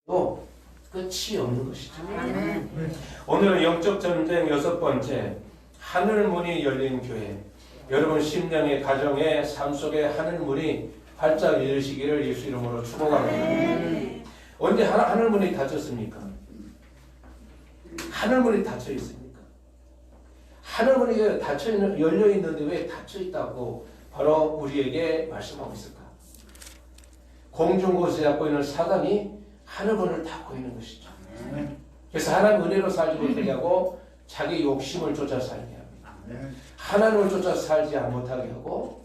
또 끝이 없는 것이죠. 아멘. 오늘은 영적 전쟁 6번째, 하늘 문이 열린 교회. 여러분 심령의 가정의 삶 속에 하늘 문이 활짝 열리시기를 예수 이름으로 축복합니다. 언제 하늘 문이 닫혔습니까? 하늘 문이 닫혀 있습니까? 하늘 문이 열려 있는데 왜 닫혀 있다고 바로 우리에게 말씀하고 있을까? 공중 곳에 잡고 있는 사단이 하늘 문을 닫고 있는 것이죠. 그래서 하나님 은혜로 살지 못하게 하고 자기 욕심을 쫓아 살게 합니다. 하나님을 쫓아 살지 못하게 하고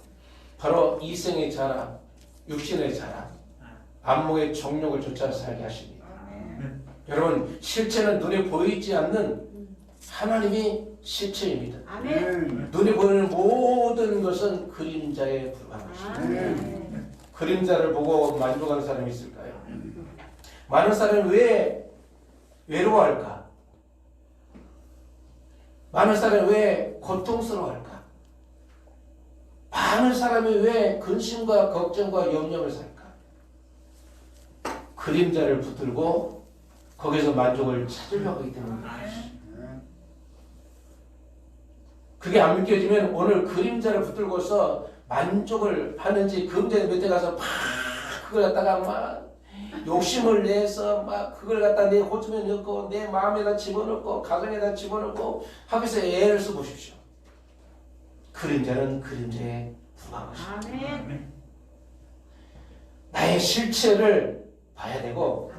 바로 이생의 자랑, 육신의 자랑, 안목의 정욕을 쫓아 살게 하십니다. 여러분 실체는 눈에 보이지 않는 하나님이 실체입니다. 눈에 보이는 모든 것은 그림자에 불과한 것입니다. 그림자를 보고 만족하는 사람이 있을까요? 많은 사람이 왜 외로워할까? 많은 사람이 왜 고통스러워할까? 많은 사람이 왜 근심과 걱정과 염려를 살까? 그림자를 붙들고 거기서 만족을 찾으려고 하기 때문입니다. 그게 안 믿겨지면 오늘 그림자를 붙들고서 만족을 하는지 그림자 밑에 가서 막 그걸 갖다가 막 욕심을 내서 막 그걸 갖다 내 호tum에 넣고 내 마음에다 집어넣고 가정에다 집어넣고 하면서 애를 써보십시오. 그림자는 그림자에 불과한 것입니다. 나의 실체를 봐야 되고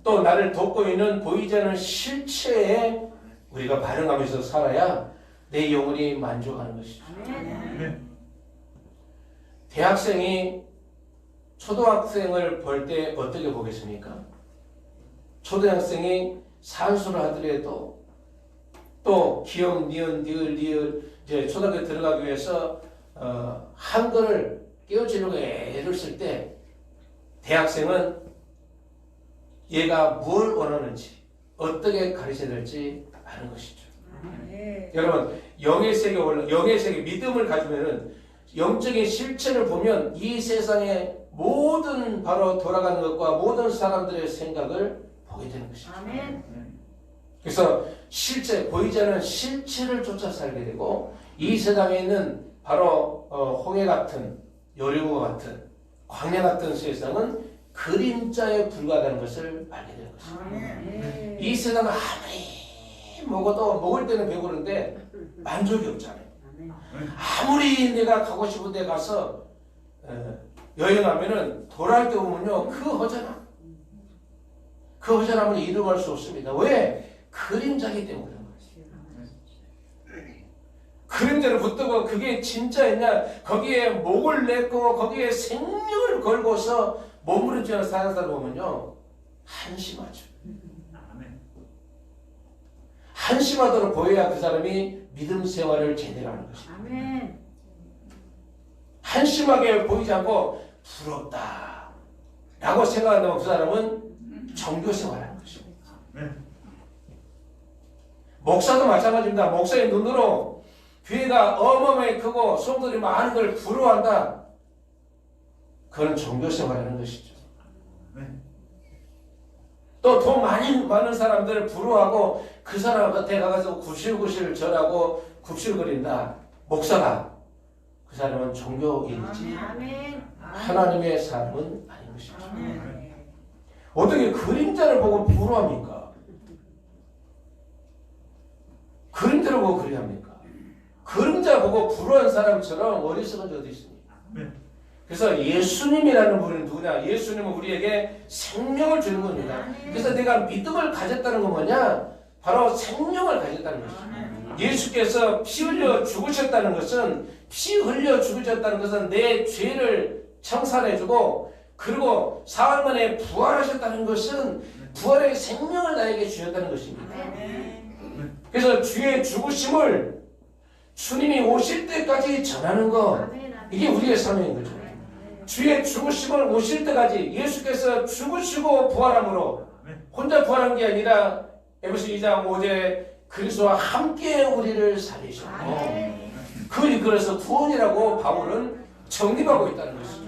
또 나를 돕고 있는 보이지 않는 실체에 우리가 반응하면서 살아야 내 영혼이 만족하는 것이죠. 대학생이 초등학생을 볼 때 어떻게 보겠습니까? 초등학생이 산수를 하더라도 또 기역, 니은, 니을 이제 초등학교 들어가기 위해서 한글을 깨우치려고 애를 쓸 때 대학생은 얘가 뭘 원하는지 어떻게 가르쳐야 될지 아는 것이죠. 여러분 영의 세계 믿음을 가지면은 영적인 실체를 보면 이 세상의 모든 바로 돌아가는 것과 모든 사람들의 생각을 보게 되는 것이죠. 그래서 실체, 보이지 않는 실체를 쫓아 살게 되고 이 세상에 있는 바로 홍해 같은 여리고와 같은 광야 같은 세상은 그림자에 불과하다는 것을 알게 되는 것입니다. 이 세상은 아무리 먹어도 먹을 때는 배부른데 만족이 없잖아요. 아무리 내가 가고 싶은 데 가서 여행하면은 돌아올 때 보면요 그 허전함을 이루할 수 없습니다. 왜? 그림자이기 때문에 그런 거예요. 그림자를 붙들고 그게 진짜였냐? 거기에 목을 냈고 거기에 생명을 걸고서 머무르지 사는 사람 보면요 한심하죠. 한심하도록 보여야 그 사람이 믿음 생활을 제대로 하는 것입니다. 한심하게 보이지 않고 부럽다 라고 생각한다면 그 사람은 종교 생활하는 것입니다. 목사도 마찬가지입니다. 목사의 눈으로 교회가 어마어마하게 크고 성도들이 많은 걸 부러워한다. 그건 종교 생활하는 것이죠. 또 돈 많은 사람들을 부러워하고 그 사람 곁에 가서 구실구실 절하고 굽실거린다. 목사가 그 사람은 종교인이지 하나님의 사람은 아닌 것이죠. 어떻게 그림자를 보고 부러워합니까? 그림자를 보고 그리합니까? 그림자 보고 부러워한 사람처럼 어리석은 적 어디 있습니까? 그래서 예수님이라는 분은 누구냐? 예수님은 우리에게 생명을 주는 겁니다. 그래서 내가 믿음을 가졌다는 건 뭐냐? 바로 생명을 가졌다는 것이죠. 예수께서 피 흘려 죽으셨다는 것은 피 흘려 죽으셨다는 것은 내 죄를 청산해주고 그리고 사흘 만에 부활하셨다는 것은 부활의 생명을 나에게 주셨다는 것입니다. 그래서 주의 죽으심을 주님이 오실 때까지 전하는 것 이게 우리의 사명인 거죠. 주의 죽으심을 오실 때까지 예수께서 죽으시고 부활함으로 혼자 부활한 게 아니라 에베소 2장 5절 그리스도와 함께 우리를 살리셨고 그래서 구원이라고 바울은 정립하고 있다는 것이죠.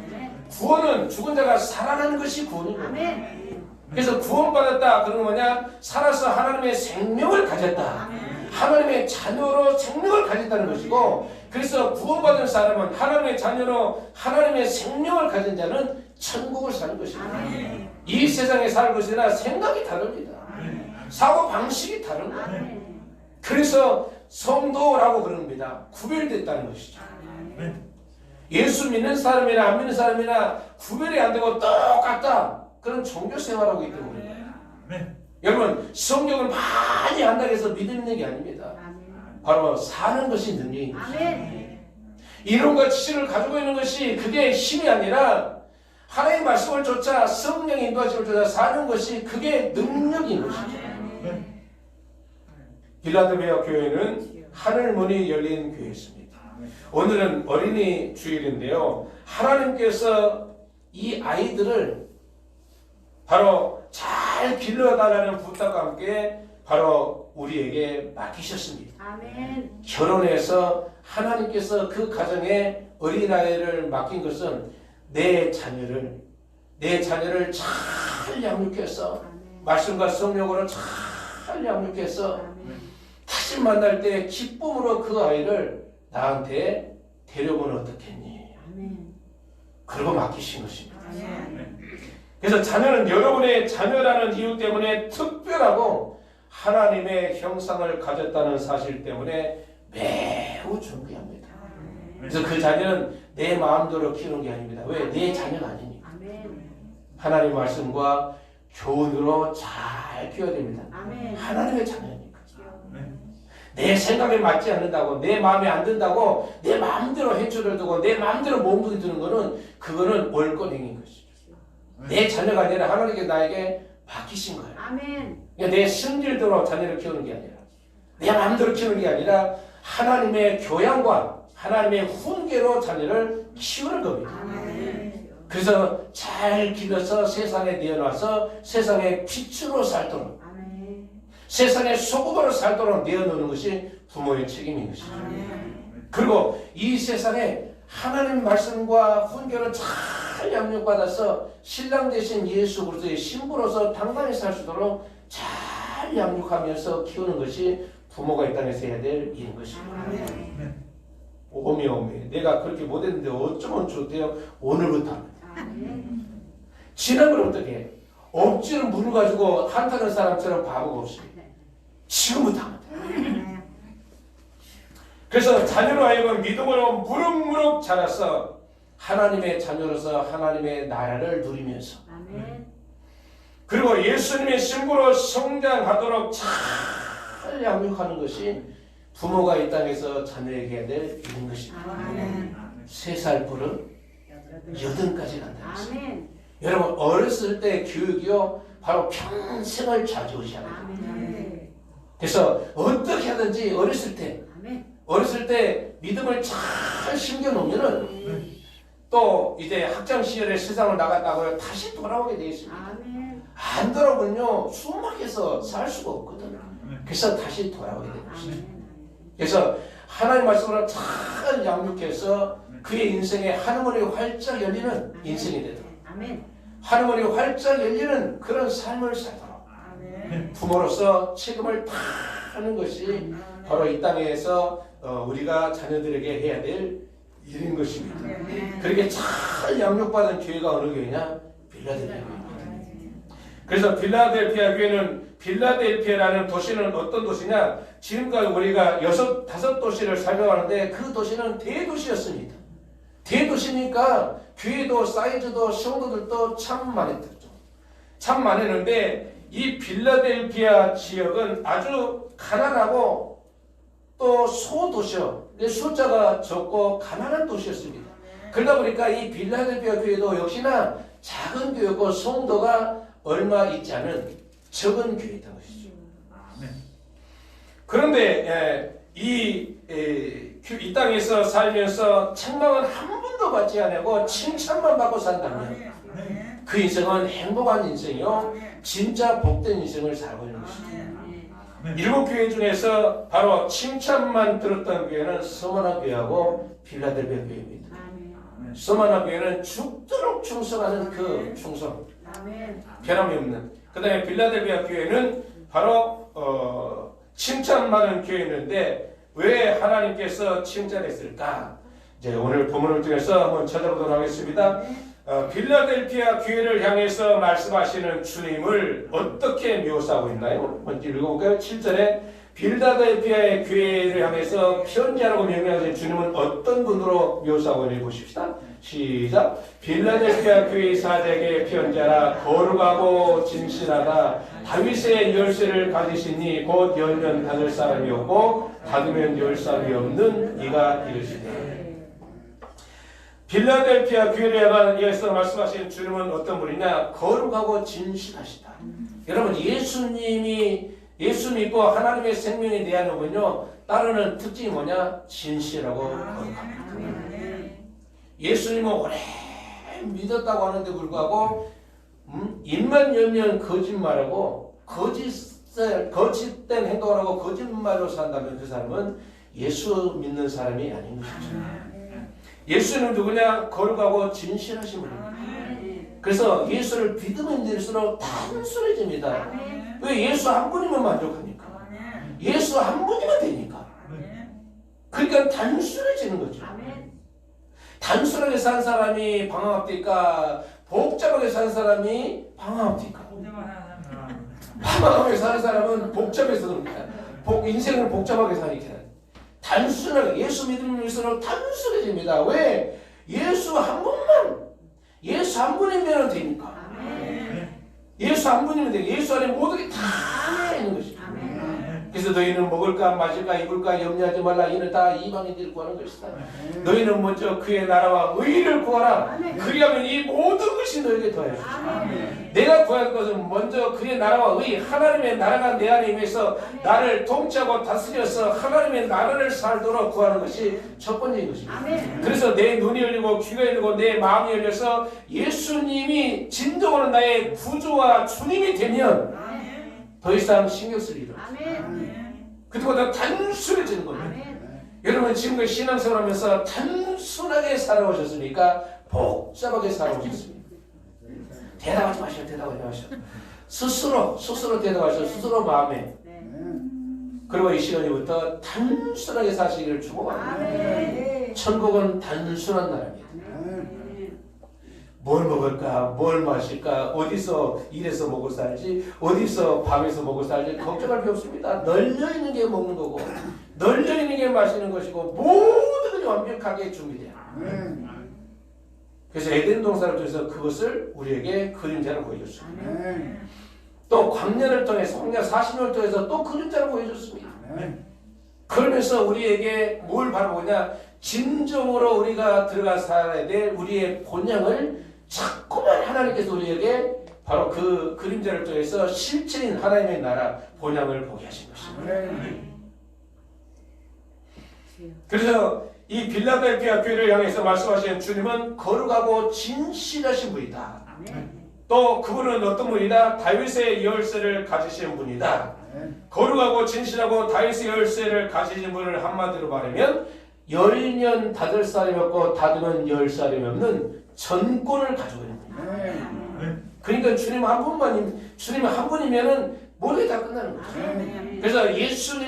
구원은 죽은 자가 살아나는 것이 구원이고 그래서 구원받았다. 그런 뭐냐? 살아서 하나님의 생명을 가졌다. 하나님의 자녀로 생명을 가졌다는 것이고, 그래서 구원받은 사람은 하나님의 자녀로 하나님의 생명을 가진 자는 천국을 사는 것입니다. 이 세상에 살 것이나 생각이 다릅니다. 사고 방식이 다른 거예요. 그래서 성도라고 그럽니다. 구별됐다는 것이죠. 예수 믿는 사람이나 안 믿는 사람이나 구별이 안 되고 똑같다. 그런 종교 생활하고 있기 때문에. 여러분, 성경을 많이 안다고 해서 믿음 있는 게 아닙니다. 바로 사는 것이 능력인 것입니다. 이론과 지식을 가지고 있는 것이 그게 힘이 아니라 하나님의 말씀을 쫓아 성령의 인도하심을 쫓아 사는 것이 그게 능력인 것이죠. 빌라델피아 교회는 하늘문이 열린 교회였습니다. 오늘은 어린이 주일인데요. 하나님께서 이 아이들을 바로 잘 길러달라는 부탁과 함께 바로 우리에게 맡기셨습니다. 아멘. 결혼해서 하나님께서 그 가정에 어린아이를 맡긴 것은 내 자녀를 잘 양육해서 말씀과 성령으로 잘 양육해서 다시 만날 때 기쁨으로 그 아이를 나한테 데려오면 어떻겠니? 그러고 맡기신 것입니다. 그래서 자녀는 여러분의 자녀라는 이유 때문에 특별하고 하나님의 형상을 가졌다는 사실 때문에 매우 존귀합니다. 그래서 그 자녀는 내 마음대로 키우는 게 아닙니다. 왜? 내 자녀가 아니니까. 하나님의 말씀과 교훈으로 잘 키워야 됩니다. 하나님의 자녀니까. 내 생각에 맞지 않는다고, 내 마음에 안 든다고 내 마음대로 해초를 두고 내 마음대로 몸뚱이 드는 거는 그거는 월권행인 것이죠. 내 자녀가 아니라 하나님께 나에게 맡기신 거예요. 그러니까 내 성질대로 자녀를 키우는 게 아니라 내 마음대로 키우는 게 아니라 하나님의 교양과 하나님의 훈계로 자녀를 키우는 겁니다. 그래서 잘 길러서 세상에 내어놔서 세상의 빛으로 살도록 세상의 소금으로 살도록 내어놓는 것이 부모의 책임인 것이죠. 그리고 이 세상에 하나님 말씀과 훈계를 잘 양육받아서 신랑 되신 예수 그리스도의 신부로서 당당히 살 수 있도록 잘 양육하면서 키우는 것이 부모가 이 땅에서 해야 될 일인 것입니다. 오메 내가 그렇게 못했는데 어쩌면 좋대요. 오늘부터 합니다. 지나면 어떻게 해? 억지로 물을 가지고 한타는 사람처럼 바보가 없습니다. 지금부터 합니다. 그래서 자녀로 하여금 믿음으로 무럭무럭 자라서 하나님의 자녀로서 하나님의 나라를 누리면서 그리고 예수님의 신부로 성장하도록 잘 양육하는 것이 부모가 이 땅에서 자녀에게 해야 될 일인 것입니다. 3살 부른 8까지 간다는 것입니다. 여러분 어렸을 때 교육이요 바로 평생을 좌지우지합니다. 그래서 어떻게 하든지 어렸을 때 믿음을 잘 심겨놓으면은 또 이제 학창 시절에 세상을 나갔다고 다시 돌아오게 되어 있습니다. 안 돌아오면요 숨막혀서 살 수가 없거든요. 그래서 다시 돌아오게 되는 것이죠. 그래서 하나님 말씀으로 잘 양육해서 그의 인생에 하늘문이 활짝 열리는 인생이 되도록 하늘문이 활짝 열리는 그런 삶을 살도록 부모로서 책임을 다 하는 것이 바로 이 땅에서 우리가 자녀들에게 해야 될 일인 것입니다. 그렇게 잘 양육받은 교회가 어느 교회냐? 빌라델피아 교회입니다. 그래서 빌라델피아 교회는 빌라델피아라는 도시는 어떤 도시냐? 지금까지 우리가 5도시를 살펴봤는데 그 도시는 대도시였습니다. 대도시니까 교회도 사이즈도 성도들도 참 많았죠. 참 많았는데 이 빌라델피아 지역은 아주 가난하고 또 소도시요. 숫자가 적고 가난한 도시였습니다. 그러다 보니까 이 빌라델피아 교회도 역시나 작은 교회고 성도가 얼마 있지 않은 적은 교회였던 것이죠. 그런데 이 땅에서 살면서 책망은 한 번도 받지 않고 칭찬만 받고 산다면 그 인생은 행복한 인생이요 진짜 복된 인생을 살고 있는 것이죠. 7교회 중에서 바로 칭찬만 들었던 교회는 서머나 교회하고 빌라델피아 교회입니다. 서머나 교회는 죽도록 충성하는 그 충성, 변함이 없는 그 다음에 빌라델비아 교회는 바로 칭찬 많은 교회였는데 왜 하나님께서 칭찬했을까? 이제 오늘 본문을 통해서 한번 찾아보도록 하겠습니다. 빌라델피아 교회를 향해서 말씀하시는 주님을 어떻게 묘사하고 있나요? 먼저 읽어볼까요? 7절에 빌라델피아의 교회를 향해서 편지하라고 명령하신 주님은 어떤 분으로 묘사하고 있는지 보십시다. 시작. 빌라델피아 교회 사제에게 편지하라. 거룩하고 진실하다. 다윗의 열쇠를 가지시니 곧 열면 닫을 사람이 없고 닫으면 열 사람이 없는 이가 이르시되. 빌라델피아 교회를 향해서 말씀하신 주님은 어떤 분이냐? 거룩하고 진실하시다. 여러분, 예수 믿고 하나님의 생명에 대한 거군요. 따르는 특징이 뭐냐? 진실하고 거룩합니다. 예수님은 오래 믿었다고 하는데 불구하고 입만 열면 거짓말하고 거짓된 행동을 하고 거짓말로 산다면 그 사람은 예수 믿는 사람이 아닌 것이죠. 예수는 누구냐? 거룩하고 진실하신 분입니다. 그래서 예수를 믿으면 될수록 단순해집니다. 왜? 예수 한 분이면 만족하니까. 예수 한 분이면 되니까. 그러니까 단순해지는 거죠. 단순하게 산 사람이 방황합니까? 복잡하게 산 사람이 방황합니까? 방황하게 사는 사람은 복잡해서 그럽니다. 인생을 복잡하게 사니까. 단순하게 예수 믿음을 위해서는 단순해집니다. 왜? 예수 한 분이면 되니까. 예수 한 분이면 되니까. 예수 안에 모든 게 다 있는 것이죠. 그래서 너희는 먹을까 마실까 입을까 염려하지 말라. 이는 다 이방인들이 구하는 것이다. 너희는 먼저 그의 나라와 의를 구하라. 그리하면 이 모든 것이 너에게 더해 주시라. 내가 구할 것은 먼저 그의 나라와 의, 하나님의 나라가 내 안에 임해서 나를 통치하고 다스려서 하나님의 나라를 살도록 구하는 것이 첫 번째인 것입니다. 그래서 내 눈이 열리고 귀가 열리고 내 마음이 열려서 예수님이 진정으로 나의 구주와 주님이 되면 더 이상 신경 쓸 일은 없어요. 그때보다 단순해지는 겁니다. 여러분 지금까지 신앙생활 하면서 단순하게 살아오셨으니까 복잡하게 살아오셨습니다. 대답하지 마시오. 대답하지 마시오. 스스로 대답하시오. 스스로 마음에. 그리고 이 시간부터 단순하게 사시기를 축복합니다. 천국은 단순한 나라입니다. 뭘 먹을까, 뭘 마실까, 어디서 일해서 먹고 살지, 어디서 밤에서 먹고 살지 걱정할 필요 없습니다. 널려있는 게 먹는 거고 널려있는 게 마시는 것이고 모든 것이 완벽하게 준비돼요. 그래서 에덴 동산을 통해서 그것을 우리에게 그림자로 보여줬습니다. 또 광야를 통해서 광야 40년을 통해서 또 그림자로 보여줬습니다. 그러면서 우리에게 뭘 바라보냐? 진정으로 우리가 들어가 살아야 될 우리의 본향을 자꾸만 하나님께서 우리에게 바로 그 그림자를 통해서 실체인 하나님의 나라 본향을 보게 하신 것입니다. 그래서 이 빌라델피아 교회를 향해서 말씀하시는 주님은 거룩하고 진실하신 분이다. 또 그분은 어떤 분이다? 다윗의 열쇠를 가지신 분이다. 거룩하고 진실하고 다윗의 열쇠를 가지신 분을 한마디로 말하면 열면 닫을 사람이 없고 닫으면 열 사람이 없는 전권을 가지고 있는 거예요. 그러니까 주님 한 분이면은 모든 게 다 끝나는 거죠. 그래서 예수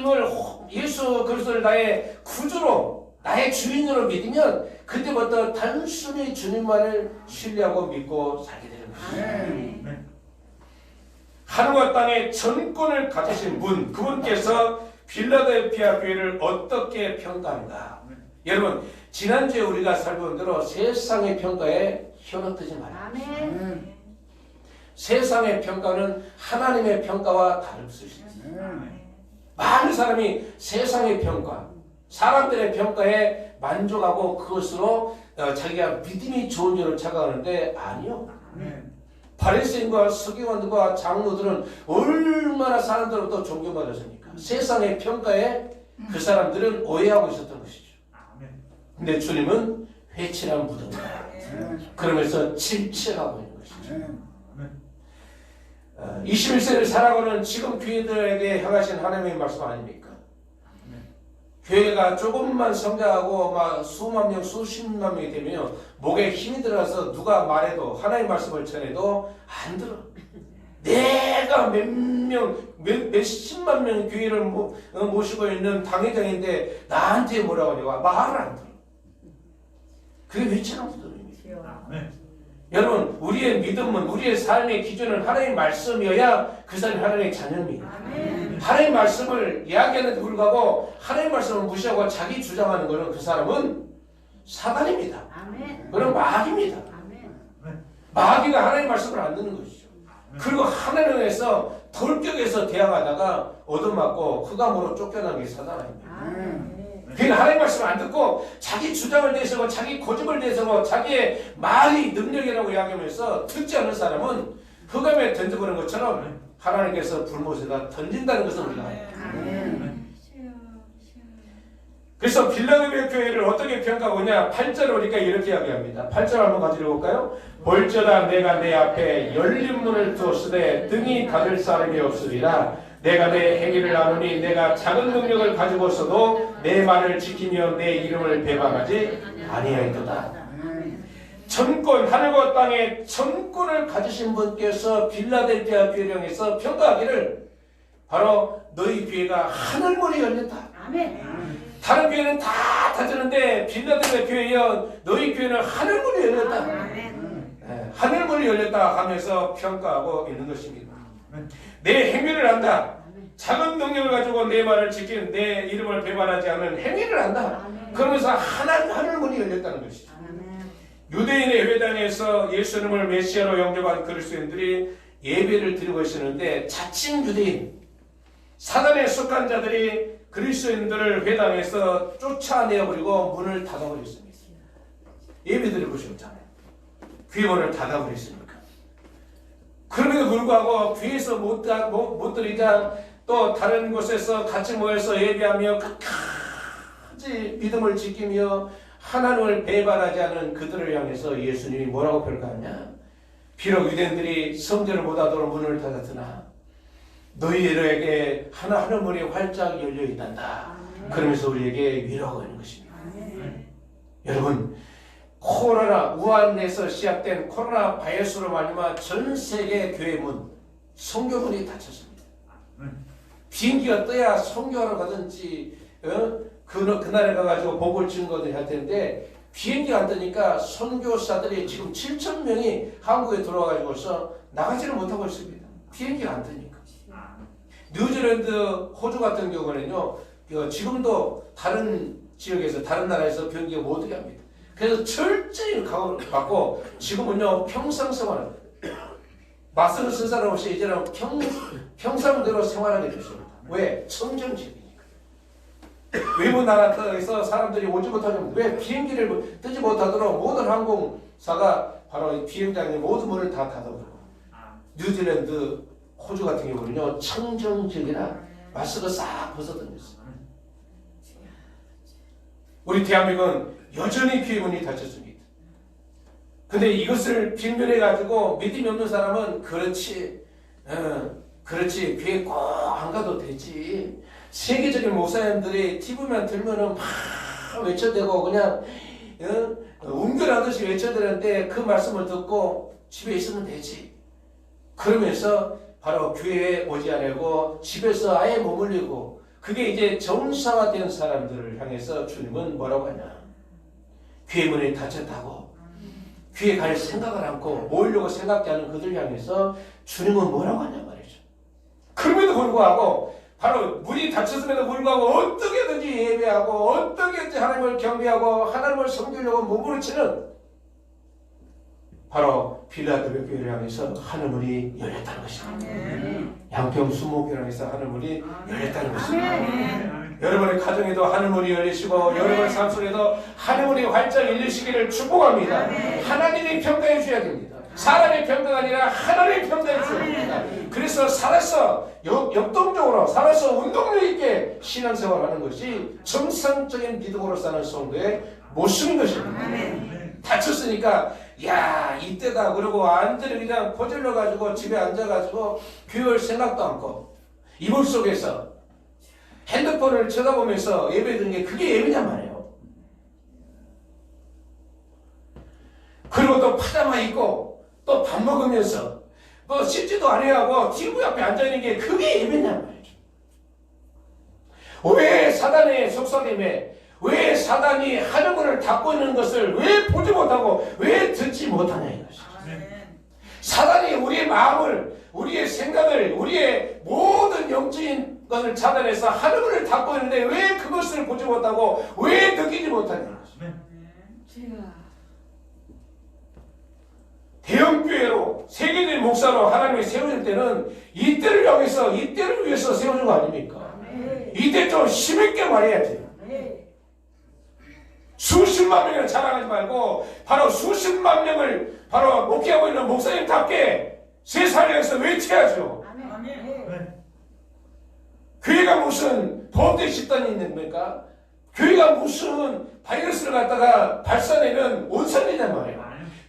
그리스도를 나의 구주로, 나의 주인으로 믿으면 그때부터 단순히 주님만을 신뢰하고 믿고 살게 되는 것이죠. 하늘과 땅의 전권을 가지신 분, 그분께서 빌라델피아 교회를 어떻게 평가한가? 여러분, 지난주에 우리가 살펴본 대로 세상의 평가에 현혹되지 말아요. 세상의 평가는 하나님의 평가와 다를 수 있습니다. 많은 사람이 세상의 평가, 사람들의 평가에 만족하고 그것으로 자기가 믿음이 좋은 줄을 착각하는데 아니요. 바리새인과 서기관들과 장로들은 얼마나 사람들로부터 존경받았습니까? 세상의 평가에 그 사람들은 오해하고 있었던 것이죠. 근데 주님은 회칠한 무덤이다. 그러면서 질책하고 있는 것이죠. 21세를 살아가는 지금 교회들에게 향하신 하나님의 말씀 아닙니까? 교회가 조금만 성장하고 막 수만 명, 수십만 명이 되면 목에 힘이 들어서 누가 말해도 하나님의 말씀을 전해도 안 들어. 내가 몇십만 명 교회를 모시고 있는 당회장인데 나한테 뭐라고 하냐고 말을 안 들어. 그게 왜처럼 믿음입니다. 여러분, 우리의 믿음은, 우리의 삶의 기준은 하나님의 말씀이어야 그 사람이 하나님의 자녀입니다. 하나님의 말씀을 이야기하는데 불구하고 하나님의 말씀을 무시하고 자기 주장하는 것은 그 사람은 사단입니다. 그건 마귀입니다. 마귀가 하나님의 말씀을 안 듣는 것이죠. 그리고 하나님에서 돌격에서 대항하다가 얻어맞고 흑암으로 쫓겨난 게 사단 아닙니다. 그는 하나님 말씀을 안 듣고 자기 주장을 내세우고 자기 고집을 내세우고 자기의 말이 능력이라고 이야기하면서 듣지 않는 사람은 흑암에 던져버린 것처럼 하나님께서 불못에다 던진다는 것을 우리가 합니다. 그래서 빌라델비아 교회를 어떻게 평가하고 있냐? 8절을 보니까 이렇게 이야기합니다. 8절 한번 가지고 볼까요? 볼저다 내가 내 앞에 열린 문을 두었으되 등이 닫을 사람이 없으리라. 내가 내 행위를 아노니 내가 작은 능력을 가지고서도 내 말을 지키며 내 이름을 배반하지 아니하였도다. 전권, 하늘과 땅의 전권을 가지신 분께서 빌라델비아 교회를 향해서 평가하기를 바로 너희 교회가 하늘문이 열렸다. 다른 교회는 다 닫았는데 빌라델비아 교회여 너희 교회는 하늘문이 열렸다. 하늘문이 열렸다 하면서 평가하고 있는 것입니다. 내 행위를 안다. 작은 능력을 가지고 내 말을 지키는 내 이름을 배반하지 않는 행위를 안다. 그러면서 하늘문이 열렸다는 것이죠. 유대인의 회당에서 예수님을 메시아로 영접한 그리스도인들이 예배를 드리고 있었는데 자칭 유대인, 사단에 속한 자들이 그리스도인들을 회당에서 쫓아내어버리고 문을 닫아버렸습니다. 예배 드릴 곳이 없잖아요. 교회 문을 닫아버렸으니까. 그럼에도 불구하고 교회에서 못 드리자 또 다른 곳에서 같이 모여서 예배하며 끝까지 믿음을 지키며 하나님을 배반하지 않은 그들을 향해서 예수님이 뭐라고 평가하냐? 비록 유대인들이 성전을 못 하도록 문을 닫았으나 너희들에게 하늘문이 활짝 열려 있단다. 그러면서 우리에게 위로하고 있는 것입니다. 여러분, 코로나 우한에서 시작된 코로나 바이러스로 말미암아 전 세계 교회 문, 선교문이 닫혔습니다. 비행기가 떠야 선교하러 가든지 그날에 가가지고 복을 증거를 할 텐데 비행기가 안 뜨니까 선교사들이 지금 7,000명이 한국에 들어와가지고서 나가지를 못하고 있습니다. 비행기가 안 뜨니까. 뉴질랜드, 호주 같은 경우는요, 지금도 다른 지역에서, 다른 나라에서 비행기가 못 오게 합니다. 그래서 철저히 각오를 받고, 지금은요, 평상생활을, 마스크 쓴 사람 없이 이제는 평상대로 생활하게 됐습니다. 왜? 청정지역이니까. 외부 나라에서 사람들이 오지 못하면, 왜 비행기를 뜨지 못하도록 모든 항공사가 바로 비행장의 모든 문을 다 닫아버려요. 뉴질랜드, 호주 같은 경우는요, 청정지역이라 마스크 싹 벗어던졌어요. 우리 대한민국은 여전히 교회 문이 닫혔습니다. 근데 이것을 빌면해가지고 믿음이 없는 사람은 그렇지, 교회 꼭 안 가도 되지. 세계적인 목사님들이 TV만 들면은 막 외쳐대고 그냥 운전하듯이 외쳐대는데 그 말씀을 듣고 집에 있으면 되지. 그러면서 바로 교회에 오지 않고 집에서 아예 머물리고 그게 이제 정상화된 사람들을 향해서 주님은 뭐라고 하냐? 교회 문이 닫혔다고 교회 갈 생각을 않고 모으려고 생각지 않은 그들 향해서 주님은 뭐라고 하냐 말이죠. 그럼에도 불구하고 바로 문이 닫혔음에도 불구하고 어떻게든지 예배하고 어떻게든지 하나님을 경배하고 하나님을 섬기려고 몸부림치는 바로 빌라델비아 교회를 향해서 하늘문이 열렸다는 것입니다. 양평 수목교회를 향해서 하늘문이 열렸다는 것입니다. 여러분의 가정에도 하늘문이 열리시고 여러분의 삶 속에도 하늘문이 활짝 열리시기를 축복합니다. 하나님이 평가해 주셔야 됩니다. 사람의 평가가 아니라 하나님의 평가해 주셔야 됩니다. 그래서 살아서 역동적으로 살아서 운동력 있게 신앙생활하는 것이 정상적인 믿음으로 사는 성도의 모습인 것입니다. 다쳤으니까 야 이때다 그러고 완전히 그냥 포질러 가지고 집에 앉아 가지고 교회 올 생각도 않고 이불 속에서 핸드폰을 쳐다보면서 예배 드리는 게 그게 예배냔 말이에요. 그리고 또 파자마 입고 또 밥 먹으면서 뭐 씻지도 아니하고 TV 앞에 앉아있는 게 그게 예배냔 말이죠. 왜 사단의 속삭임에 왜 사단이 하늘문을 닫고 있는 것을 왜 보지 못하고 왜 듣지 못하냐 이것이죠. 사단이 우리의 마음을 우리의 생각을 우리의 모든 영적인 것을 차단해서 하늘문을 닫고 있는데 왜 그것을 보지 못하고 왜 느끼지 못하냐 이것이죠. 대형교회로 세계적인 목사로 하나님이 세워질 때는 이때를 향해서 이때를 위해서 세워준 거 아닙니까? 이때 좀 심했게 말해야지. 수십만 명을 자랑하지 말고 바로 수십만 명을 바로 목회하고 있는 목사님답게 세상을 향해서 외쳐야죠. 교회가 무슨 보험대 집단이 있는 겁니까? 교회가 무슨 바이러스를 갖다가 발산내는 온선이란 말이에요.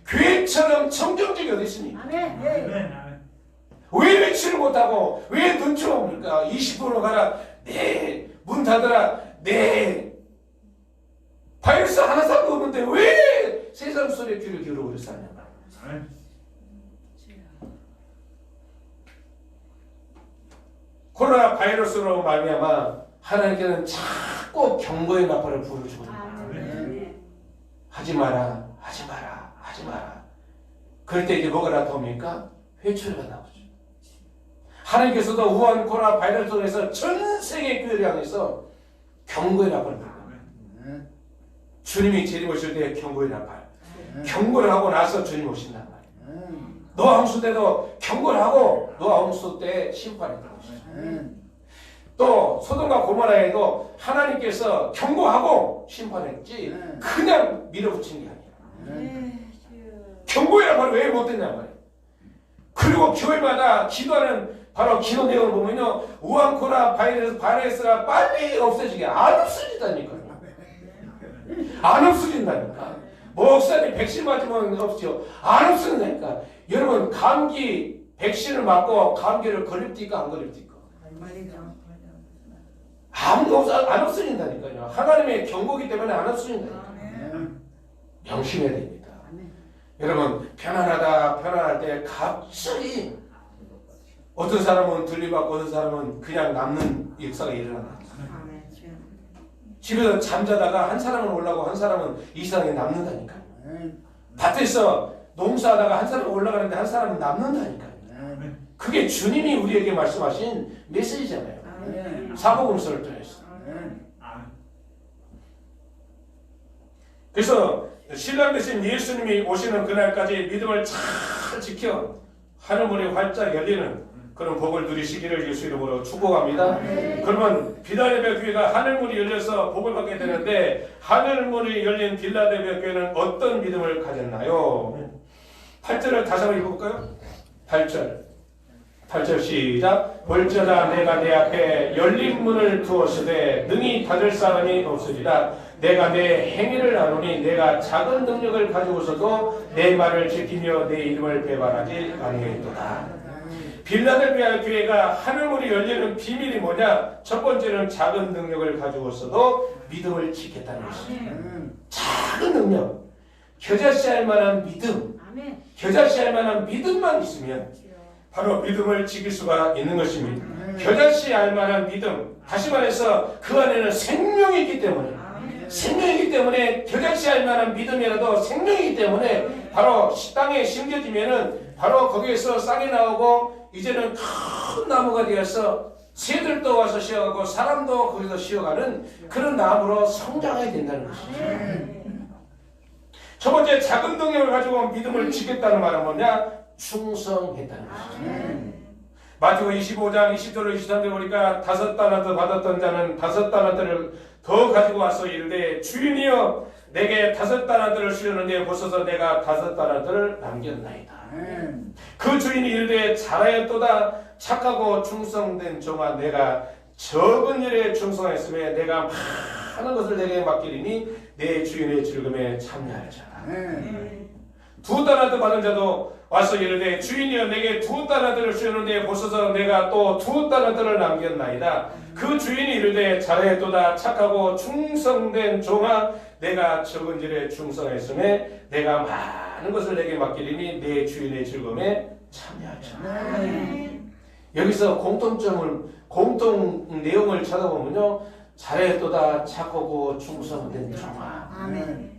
교회처럼 청정적이 어디 있습니까? 왜 외치를 못하고 왜 눈치 옵니까? 20분으로 가라. 네. 문 닫아라. 네. 바이러스 하나 사도 없는데 왜 세상 소리에 귀를 기울이고 사냐 말이에요. 코로나 바이러스로 말미암아 하나님께는 자꾸 경고의 나팔을 부르시고 하지 마라, 하지 마라, 하지 마라. 그럴 때 이제 뭐가 나타옵니까? 회초리가 나오죠. 하나님께서도 우한 코로나 바이러스로 해서 전 세계 교회를 향해서 경고의 나팔을 부르고 주님이 재림 오실 때 경고의 나팔. 경고를 하고 나서 주님 오신단 말이에요. 노아 홍수 때도 경고를 하고 노아 홍수 때 심판이 들어오시죠. 또 소돔과 고모라에도 하나님께서 경고하고 심판했지 그냥 밀어붙인 게 아니라 경고의 나팔을 왜 못 듣냐 말이에요. 그리고 교회마다 기도하는 바로 기도 내용을 보면요, 우한코로나 바이러스가 빨리 없어지게 안 없어지다니까요. 안 없어진다니까. 목사님 백신 맞으면 없죠. 안 없어진다니까. 여러분 감기 백신을 맞고 감기를 걸립니까 안 걸립니까? 안 없어진다니까요. 하나님의 경고기 때문에 안 없어진다니까. 명심해야 됩니다. 여러분 편안할 때 갑자기 어떤 사람은 들림받고 어떤 사람은 그냥 남는 역사가 일어납니다. 집에서 잠자다가 한 사람은 올라가고 한 사람은 이 세상에 남는다니까요. 밭에서 농사하다가 한 사람은 올라가는데 한 사람은 남는다니까요. 그게 주님이 우리에게 말씀하신 메시지잖아요. 사복음서를 통해서. 그래서 신랑 되신 예수님이 오시는 그날까지 믿음을 잘 지켜 하늘문이 활짝 열리는 그런 복을 누리시기를 예수 이름으로 축복합니다. 그러면 빌라델비아 교회가 하늘문이 열려서 복을 받게 되는데 하늘문이 열린 빌라델비아 교회는 어떤 믿음을 가졌나요? 8절을 다시 한번 읽어볼까요? 8절 시작. 볼지어다 내가 내 앞에 열린 문을 두었으되 능히 닫을 사람이 없으리라. 내가 내 행위를 아노니 내가 작은 능력을 가지고서도 내 말을 지키며 내 이름을 배반하지 아니하였도다. 빌라델비아 교회가 하늘문이 열리는 비밀이 뭐냐? 첫 번째는 작은 능력을 가지고서도 믿음을 지켰다는 것입니다. 작은 능력, 겨자씨 할 만한 믿음, 겨자씨 할 만한 믿음만 있으면 바로 믿음을 지킬 수가 있는 것입니다. 겨자씨 할 만한 믿음, 다시 말해서 그 안에는 생명이 있기 때문에 생명이기 때문에 겨자씨 할 만한 믿음이라도 생명이기 때문에 바로 땅에 심겨지면은 바로 거기에서 싹이 나오고 이제는 큰 나무가 되어서 새들도 와서 쉬어가고 사람도 거기서 쉬어가는 그런 나무로 성장해야 된다는 것이죠. 첫 번째 작은 능력을 가지고 믿음을 지켰다는 말은 뭐냐? 충성했다는 것이죠. 마태복음 25장 20절로 23절 보니까 5달란트 받았던 자는 5달란트를 더 가지고 와서 이르되 주인이여 내게 5달란트를 주셨는데 보소서 내가 5달란트를 남겼나이다. 그 주인이 이르되 잘하였도다. 착하고 충성된 종아 내가 적은 일에 충성했으며 내가 많은 것을 내게 맡기리니 내 주인의 즐거움에 참여할 자라. 2달란트 받은 자도 와서 이르되 주인이여 내게 2달란트를 주셨는데 보소서 내가 또 2달란트를 남겼나이다. 그 주인이 이르되 잘하였도다. 착하고 충성된 종아 내가 적은 일에 충성했음에 내가 많은 것을 내게 맡기리니 내 주인의 즐거움에 참여하자. 아멘. 여기서 공통 내용을 찾아보면요. 잘했도다 착하고 충성된 종아. 아멘.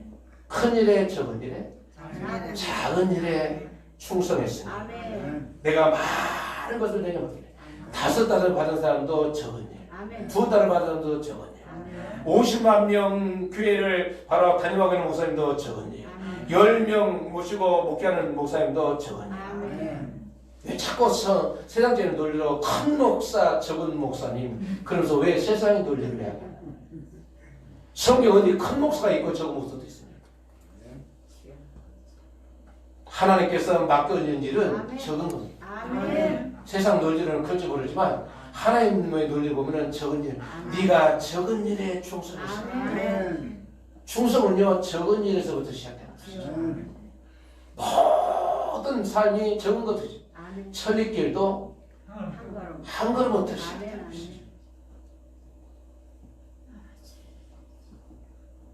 큰 일에 적은 일에 아멘. 작은 일에 충성했으니 아멘. 내가 많은 것을 내게 맡기네. 5달을 받은 사람도 적은 일, 아멘. 2달을 받은 사람도 적은 일, 아멘. 50만 명 교회를 바로 담임하고 있는 목사님도 적은 일, 아멘. 10명 모시고 목회하는 목사님도 적은 일. 아멘. 왜 자꾸 세상적인 논리로 큰 목사, 적은 목사님 그러면서 왜 세상의 논리를 해야 돼? 성경 어디 큰 목사가 있고 적은 목사도 있습니까? 하나님께서 맡겨진 일은 아멘. 적은 겁니다. 아멘. 세상 논리로는 큰지 모르지만 하나님의 논리 보면은 적은 일. 네가 적은 일에 충성했어. 아멘. 충성은요 적은 일에서부터 시작되는 것이죠. 모든 삶이 적은 것이죠. 아멘. 천리길도 한 걸음. 한 걸음부터 시작되는 아멘. 것이죠.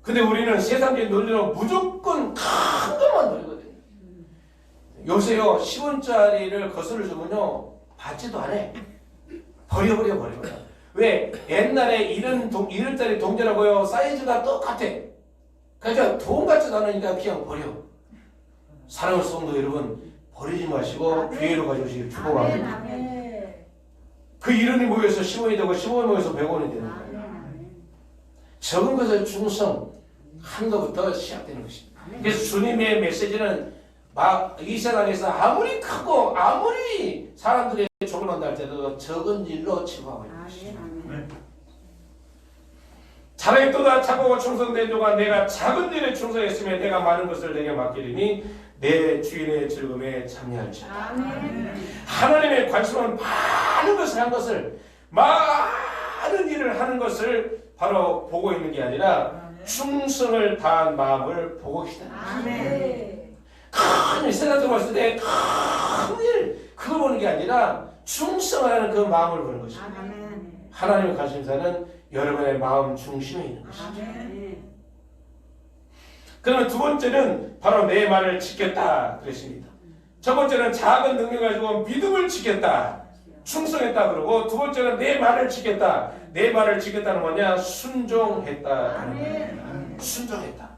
근데 우리는 세상적인 논리로 무조건 큰 것만 노리거든요. 요새요 10원짜리를 거슬러 주면요 받지도 않아. 버려. 왜? 옛날에 1원짜리 동전하고요 사이즈가 똑같아. 그러니까 돈 같지도 않으니까 그냥 버려. 사랑하는 성도 여러분, 버리지 마시고 아멘. 교회로 가져오시길 아멘. 축복합니다. 아멘. 그 1원이 모여서 10원이 되고 15원이 모여서 100원이 되는 거예요. 아멘. 적은 것의 충성한 것부터 시작되는 것입니다. 아멘. 그래서 주님의 메시지는 이 세상에서 아무리 크고 아무리 사람들의 조롱한다 할때도 적은 일로 치부하고 있는 것입니다. 아멘. 잘했도다 착하고 충성된 자가 내가 작은 일에 충성했으면 내가 많은 것을 내게 맡기리니 내 주인의 즐거움에 참여할지어다. 아멘. 하나님의 관심은 많은 것을 한 것을 많은 일을 하는 것을 바로 보고 있는 게 아니라 충성을 다한 마음을 보고 계시다. 아멘. 큰 세상적으로 봤을 때 큰 일 그걸 보는 게 아니라 충성하는 그 마음을 보는 것입니다. 아멘. 하나님의 관심사는 여러분의 마음 중심에 있는 것입니다. 아멘. 그러면 두 번째는 바로 내 말을 지켰다 그랬습니다. 첫 번째는 작은 능력 가지고 믿음을 지켰다. 충성했다 그러고 두 번째는 내 말을 지켰다. 내 말을 지켰다는 뭐냐? 순종했다. 아멘. 순종했다.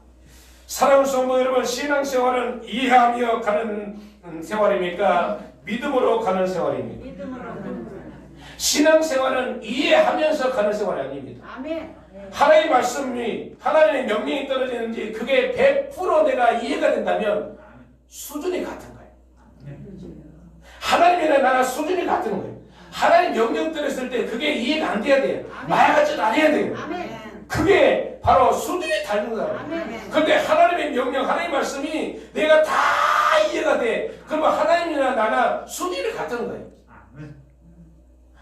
사랑하는 성도 여러분, 신앙생활은 이해하며 가는 생활입니까? 믿음으로 가는 생활입니까? 믿음으로 가는 거예요. 신앙생활은 이해하면서 가는 생활이 아닙니다. 아멘. 하나님의 말씀이 하나님의 명령이 떨어지는지 그게 100% 내가 이해가 된다면 수준이 같은 거예요. 하나님이나 나랑 수준이 같은 거예요. 하나님 명령 들었을 때 그게 이해가 안 돼야 돼요. 말 같지도 않아야 돼요. 아멘. 그게 바로 수준이 다른 거예요. 아멘. 그런데 하나님의 명령, 하나님의 말씀이 내가 다 이해가 돼. 그러면 하나님이나 나나 수준이 같은 거예요.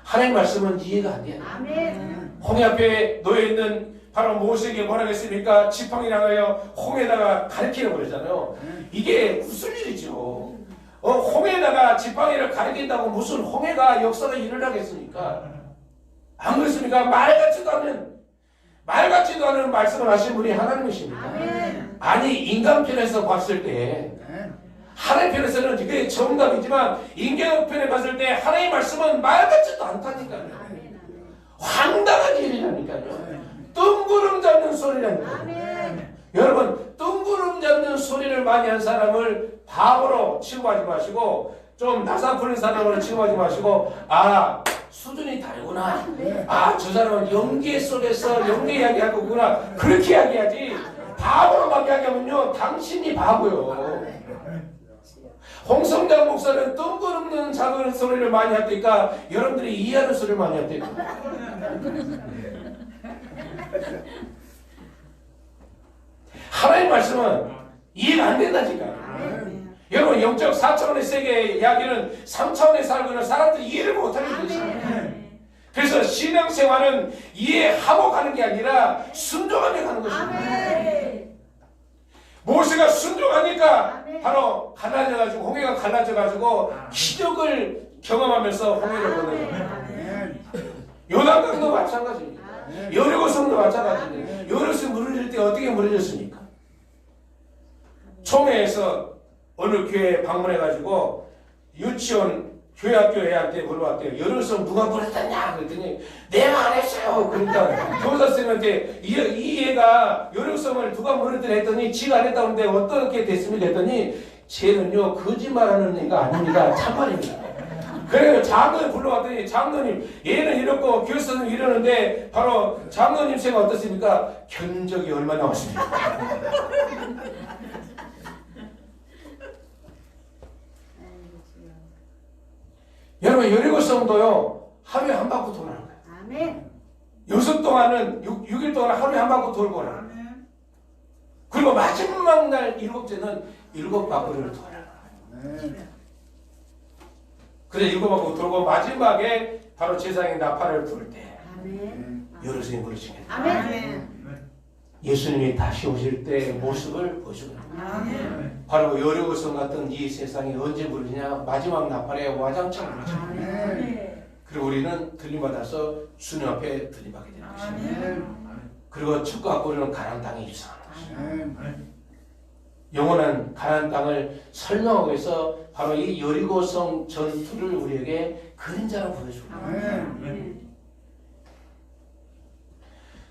하나님 말씀은 이해가 안 돼요. 아멘. 홍해 앞에 놓여있는 바로 모세에게 뭐라고 했습니까? 지팡이랑 하여 홍해다가 가리키라고 그러잖아요. 이게 무슨 일이죠? 홍해다가 지팡이를 가리킨다고 무슨 홍해가 역사가 일어나겠습니까? 안 그렇습니까? 말 같지도 않은 말씀을 하신 분이 하나님이십니다. 아멘. 아니 인간 편에서 봤을 때 하나님 편에서는 그게 정답이지만 인간 편에 봤을 때 하나님의 말씀은 말 같지도 않다니까요. 아멘. 황당한 일이라니까요. 뜬구름 잡는 소리라니까요. 아멘. 여러분 뜬구름 잡는 소리를 많이 한 사람을 바보로 취급하지 마시고 좀 나사풀린 사람으로 취급하지 마시고 수준이 다르구나. 저 사람은 연기 속에서 연기 이야기할 거구나. 그렇게 이야기하지. 바보로 막 이야기하면요 당신이 바보요. 홍성장 목사는 뜬구름 잡는 소리를 많이 했다니까 여러분들이 이해하는 소리를 많이 했다니까. 하나님의 말씀은 이해가 안 된다니까. 여러분 영적 4차원의 세계 이야기는 3차원에 살고 있는 사람들이 이해를 못하는 것입니다. 그래서 신앙생활은 이해하고 가는 게 아니라 순종하며 가는 것입니다. 모세가 순종하니까 바로 갈라져가지고 홍해가 갈라져가지고 기적을 경험하면서 홍해를 건너요. 요단강도 마찬가지입니다. 여리고성도 마찬가지입니다. 여리고성 무너질 때 어떻게 무너졌습니까? 총회에서 어느 교회에 방문해가지고 유치원 교회 학교 애한테 물어봤대요. 여름성 누가 보냈었냐 그랬더니 내가 안 했어요. 그러니까 교사 선생님한테 이 애가 여름성을 누가 보냈더니 했더니 지가 안 했다고 하는데 어떻게 됐습니까 했더니 쟤는요 거짓말하는 애가 아닙니다. 참말입니다. 그래서 장로님 불러왔더니 장로님 얘는 이렇고 교사 선생님 이러는데 바로 장로님 생각 어떻습니까? 견적이 얼마 나왔습니까? 여러분 여리고성도요 하루에 한 바퀴 도는 거예요. 아멘. 요셉 동안은 6일 동안 하루에 한 바퀴 돌고 오라. 그리고 마지막 날 7째는 7바퀴를 돌아라. 그래 7바퀴 돌고 마지막에 바로 제사장이 나팔을 불 때 아멘. 여리고성이 부르시겠다. 아멘. 예수님이 다시 오실 때 모습을 보여주는 거예요. 아멘. 바로 여리고성 같은 이 세상이 언제 부르냐? 마지막 나팔에 와장창 부르죠. 아멘. 그리고 우리는 들림받아서 주님 앞에 들림받게 되는 것입니다. 아멘. 그리고 첫 갖고 우리는 가나안 땅에 입성하는 것입니다. 아멘. 영원한 가나안 땅을 설명하기 위해서 바로 이 여리고성 전투를 우리에게 그림자로 보여주고 아멘.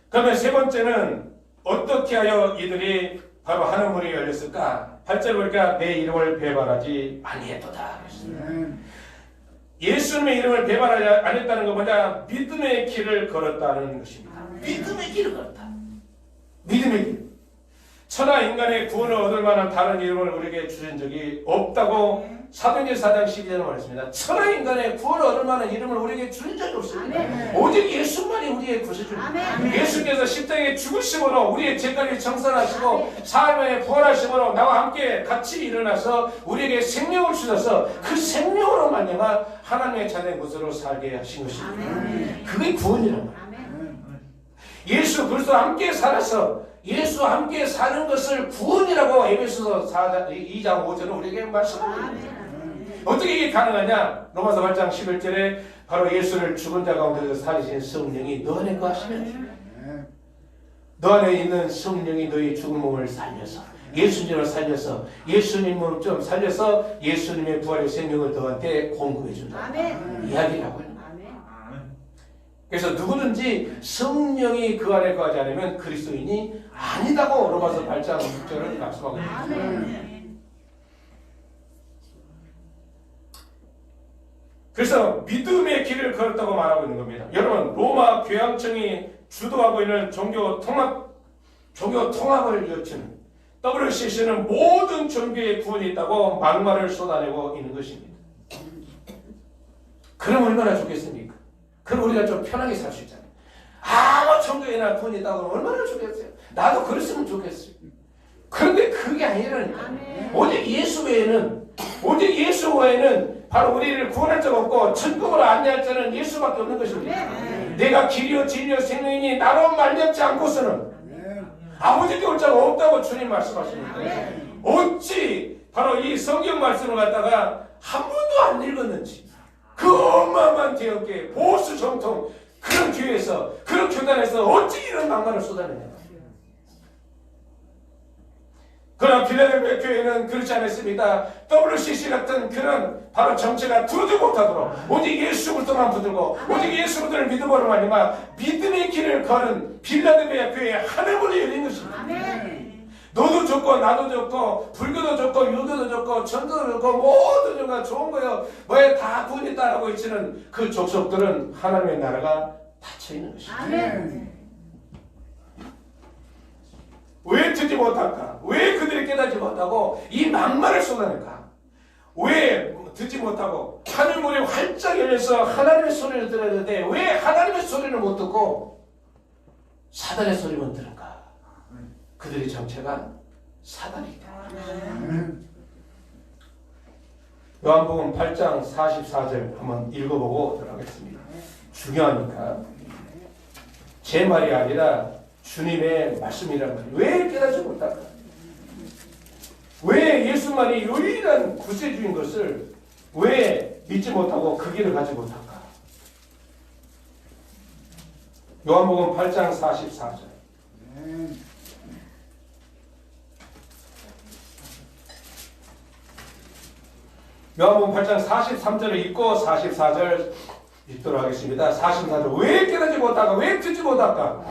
그러면 세 번째는 어떻게 하여 이들이 바로 하늘 문이 열렸을까? 8절 보니까 내 이름을 배반하지 아니했도다. 예수님의 이름을 배반하지 아니했다는 건 뭐냐? 믿음의 길을 걸었다는 것입니다. 믿음의 길을 걸었다. 믿음의 길. 천하 인간의 구원을 얻을 만한 다른 이름을 우리에게 주신 적이 없다고 사도행전 4장 12절에 말했습니다. 천하 인간의 구원을 얻을 만한 이름을 우리에게 주신 적이 없습니다. 아멘. 오직 예수만이 우리의 구세주입니다. 아멘. 예수께서 십자가에 죽으심으로 우리의 죄까지 청산하시고 사흘 부활하심으로 나와 함께 같이 일어나서 우리에게 생명을 주셔서 그 생명으로 말미암아 하나님의 자녀의 모습으로 살게 하신 것입니다. 아멘. 그게 구원이란 말이에요. 아멘. 예수 그리스도와 함께 살아서 예수와 함께 사는 것을 구원이라고 에베소서 2장 5절은 우리에게 말씀합니다. 어떻게 이게 가능하냐? 로마서 8장 11절에 바로 예수를 죽은 자 가운데서 살리신 성령이 너 안에 거하시면 너 안에 있는 성령이 너희 죽은 몸을 살려서 예수님을 살려서 예수님을 좀 살려서 예수님의 부활의 생명을 너한테 공급해 준다. 이야기라고요. 그래서 누구든지 성령이 그 안에 거하지 않으면 그리스도인이 아니다고 로마서 8장 6절을 말씀하고 있습니다. 그래서 믿음의 길을 걸었다고 말하고 있는 겁니다. 여러분 로마 교황청이 주도하고 있는 종교 통합을 여치는 WCC는 모든 종교의 구원이 있다고 막말을 쏟아내고 있는 것입니다. 그럼 얼마나 좋겠습니까? 그럼 우리가 좀 편하게 살 수 있잖아요. 아무 종교에나 구원이 있다고 하면 얼마나 좋겠어요. 나도 그랬으면 좋겠어요. 그런데 그게 아니라니까. 오직 예수 외에는 바로 우리를 구원할 자가 없고 천국으로 안내할 자는 예수밖에 없는 것입니다. 내가 길이요 진리요 생명이니 나로 말미암지 않고서는 아버지께 올 자가 없다고 주님 말씀하십니다. 어찌 바로 이 성경 말씀을 갖다가 한 번도 안 읽었는지 그 어마어마한 대역계 보수 정통 그런 교회에서 그런 교단에서 어찌 이런 막말을 쏟아내냐. 그러나 필라델피아 교회는 그렇지 않았습니다. WCC 같은 그런 바로 정체가 두지 못하도록 오직 예수 그리스도만 붙들고 오직 예수 그리스도를 믿음으로 말미암아 믿음의 길을 걸은 필라델피아 교회의 하늘문이 열린 것입니다. 너도 좋고 나도 좋고 불교도 좋고 유교도 좋고 전도도 좋고 모든 종가 좋은 거요. 뭐에 다 구원이 있다라고 외치는 그 족속들은 하나님의 나라가 닫혀 있는 것입니다. 왜 듣지 못할까? 왜 그들이 깨닫지 못하고 이 막말을 쏟아낼까? 왜 듣지 못하고 하늘문이 활짝 열려서 하나님의 소리를 들어야 되는데 왜 하나님의 소리를 못 듣고 사단의 소리만 들은가? 그들의 정체가 사단이다. 요한복음 8장 44절 한번 읽어보고 들어가겠습니다. 중요하니까 제 말이 아니라 주님의 말씀이란 말이에요. 왜 깨닫지 못할까? 왜 예수만이 유일한 구세주인 것을 왜 믿지 못하고 그 길을 가지 못할까? 요한복음 8장 44절. 요한복음 8장 43절을 읽고 44절 읽도록 하겠습니다. 44절. 왜 깨닫지 못할까? 왜 듣지 못할까?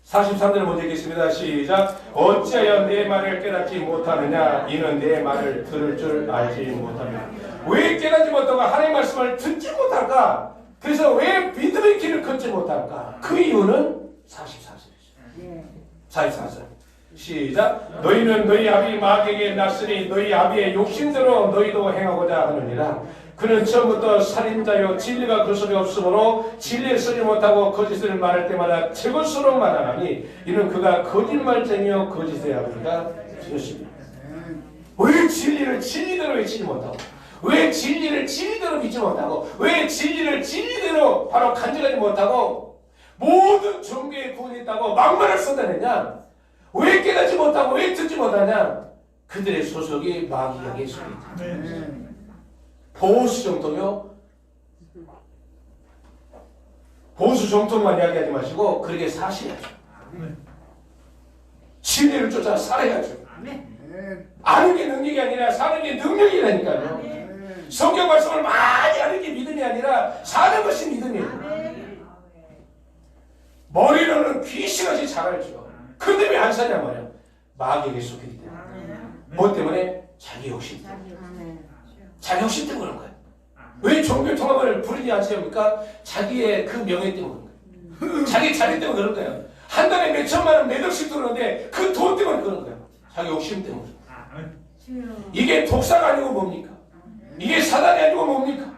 43절 먼저 읽겠습니다. 시작. 어찌하여 내 말을 깨닫지 못하느냐? 이는 내 말을 들을 줄 알지 못하느냐. 왜 깨닫지 못하고 하나님의 말씀을 듣지 못할까? 그래서 왜 믿음의 길을 걷지 못할까? 그 이유는 44절이죠. 44절. 시작. 너희는 너희 아비 마귀에게 났으니 너희 아비의 욕심대로 너희도 행하고자 하느니라. 그는 처음부터 살인자요 진리가 그 속에 없으므로 진리를 쓰지 못하고 거짓을 말할 때마다 제것으로 말하나니 이는 그가 거짓말쟁이요 거짓의 아버지가 되었습니다. 왜 진리를 진리대로 외치지 못하고, 왜 진리를 진리대로 믿지 못하고, 왜 진리를 진리대로 바로 간직하지 못하고 모든 종교에 구원이 있다고 막말을 쏟아내냐? 왜 깨닫지 못하고 왜 듣지 못하냐? 그들의 소속이 마귀에게 속해 있다. 보수 정통요. 보수 정통만 이야기하지 마시고 그렇게 사셔야죠. 진리를 쫓아 살아야죠. 아는 게 능력이 아니라 사는 게 능력이라니까요. 성경 말씀을 많이 아는 게 믿음이 아니라 사는 것이 믿음이에요. 머리로는 귀신같이 잘 알죠. 근데 왜 안 사냐 말이야. 마귀에게 속했기 때문에. 뭐 때문에? 자기 욕심 때문에. 자기 욕심 때문에 그런 거예요. 왜 종교 통합을 부르지 않습니까? 자기의 그 명예 때문에 그런 거예요. 자기 자리 때문에 그런 거예요. 한 달에 몇 천만 원, 몇 억씩 들어오는데 그 돈 때문에 그런 거예요. 자기 욕심 때문에. 이게 독사가 아니고 뭡니까? 이게 사단이 아니고 뭡니까?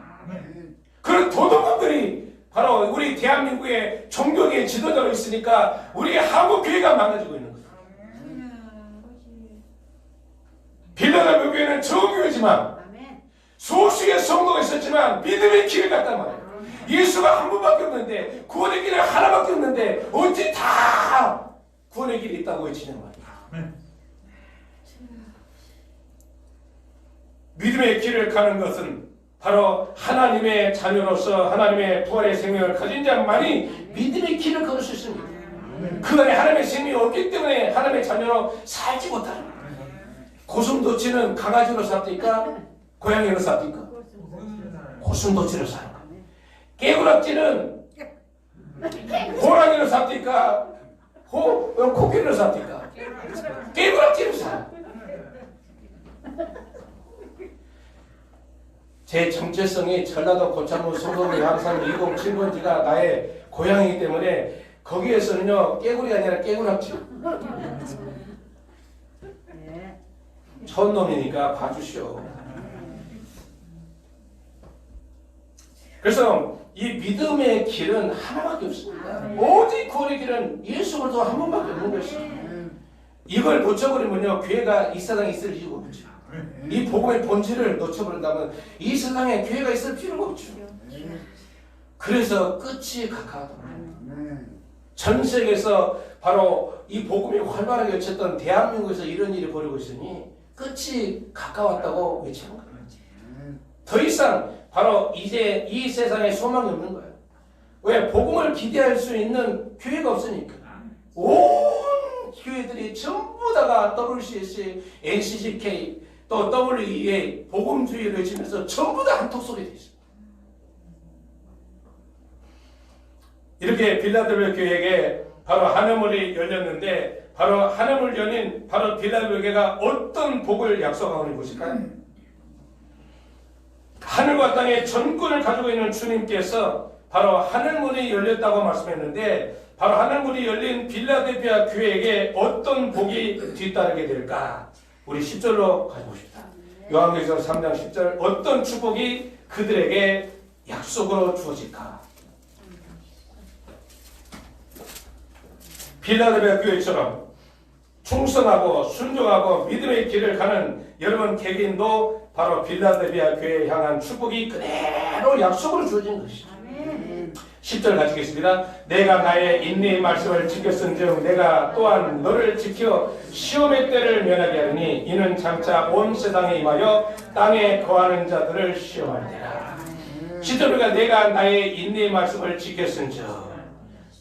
그런 도둑놈들이 바로 우리 대한민국의 종교계의 지도자로 있으니까 우리 한국교회가 망가지고 있는 거예요. 빌라델비아 교회는 정교회지만 수십의 성도가 있었지만 믿음의 길을 갔단 말이에요. 예수가 한 분밖에 없는데 구원의 길은 하나밖에 없는데 어찌 다 구원의 길이 있다고 외치는 말이에요. 믿음의 길을 가는 것은 바로 하나님의 자녀로서 하나님의 부활의 생명을 가진 자만이 믿음의 길을 걸을 수 있습니다. 그 안에 하나님의 생명이 없기 때문에 하나님의 자녀로 살지 못하는 거예요. 고슴도치는 강아지로 삽니까? 고양이로 삽니까? 고슴도치로 사는 거예요. 깨구락지는 호랑이로 삽니까? 코끼리로 삽니까? 깨구락지로 사. 제 정체성이 전라도 고창군 소동리 항상 207번지가 나의 고향이기 때문에 거기에서는요 깨구리가 아니라 깨구락지. 촌놈이니까 봐주시오. 그래서 이 믿음의 길은 하나밖에 없습니다. 오직 구원의 길은 예수 그리스도 한 분밖에 없는 것이죠. 이걸 놓쳐버리면요 교회가 이 세상에 있을 이유가 없죠. 이 복음의 본질을 놓쳐버린다면 이 세상에 교회가 있을 필요가 없죠. 그래서 끝이 가까웠던 거예요. 전 세계에서 바로 이 복음이 활발하게 외쳤던 대한민국에서 이런 일이 벌이고 있으니 끝이 가까웠다고 외치는 거예요. 더 이상 바로 이제 이 세상에 소망이 없는 거예요. 왜? 복음을 기대할 수 있는 교회가 없으니까. 온 교회들이 전부 다가 WCC, NCCK, 또 WEA, 복음주의를 외치면서 전부 다 한턱 쏘게 돼 있어요. 이렇게 빌라델비아 교회에게 바로 하늘문이 열렸는데 바로 하늘문 열린 바로 빌라델비아 교회가 어떤 복을 약속하는 것일까요? 하늘과 땅의 전권을 가지고 있는 주님께서 바로 하늘문이 열렸다고 말씀했는데 바로 하늘문이 열린 빌라델비아 교회에게 어떤 복이 뒤따르게 될까? 우리 10절로 가져봅시다. 요한계시록 3장 10절 어떤 축복이 그들에게 약속으로 주어질까? 빌라델비아 교회처럼 충성하고 순종하고 믿음의 길을 가는 여러분 개개인도 바로 빌라델비아 교회에 향한 축복이 그대로 약속으로 주어진 것이죠. 10절 가지겠습니다. 내가 나의 인내의 말씀을 지켰은즉 내가 또한 너를 지켜 시험의 때를 면하게 하리니 이는 장차 온 세상에 임하여 땅에 거하는 자들을 시험하리라. 10절과 내가 나의 인내의 말씀을 지켰은즉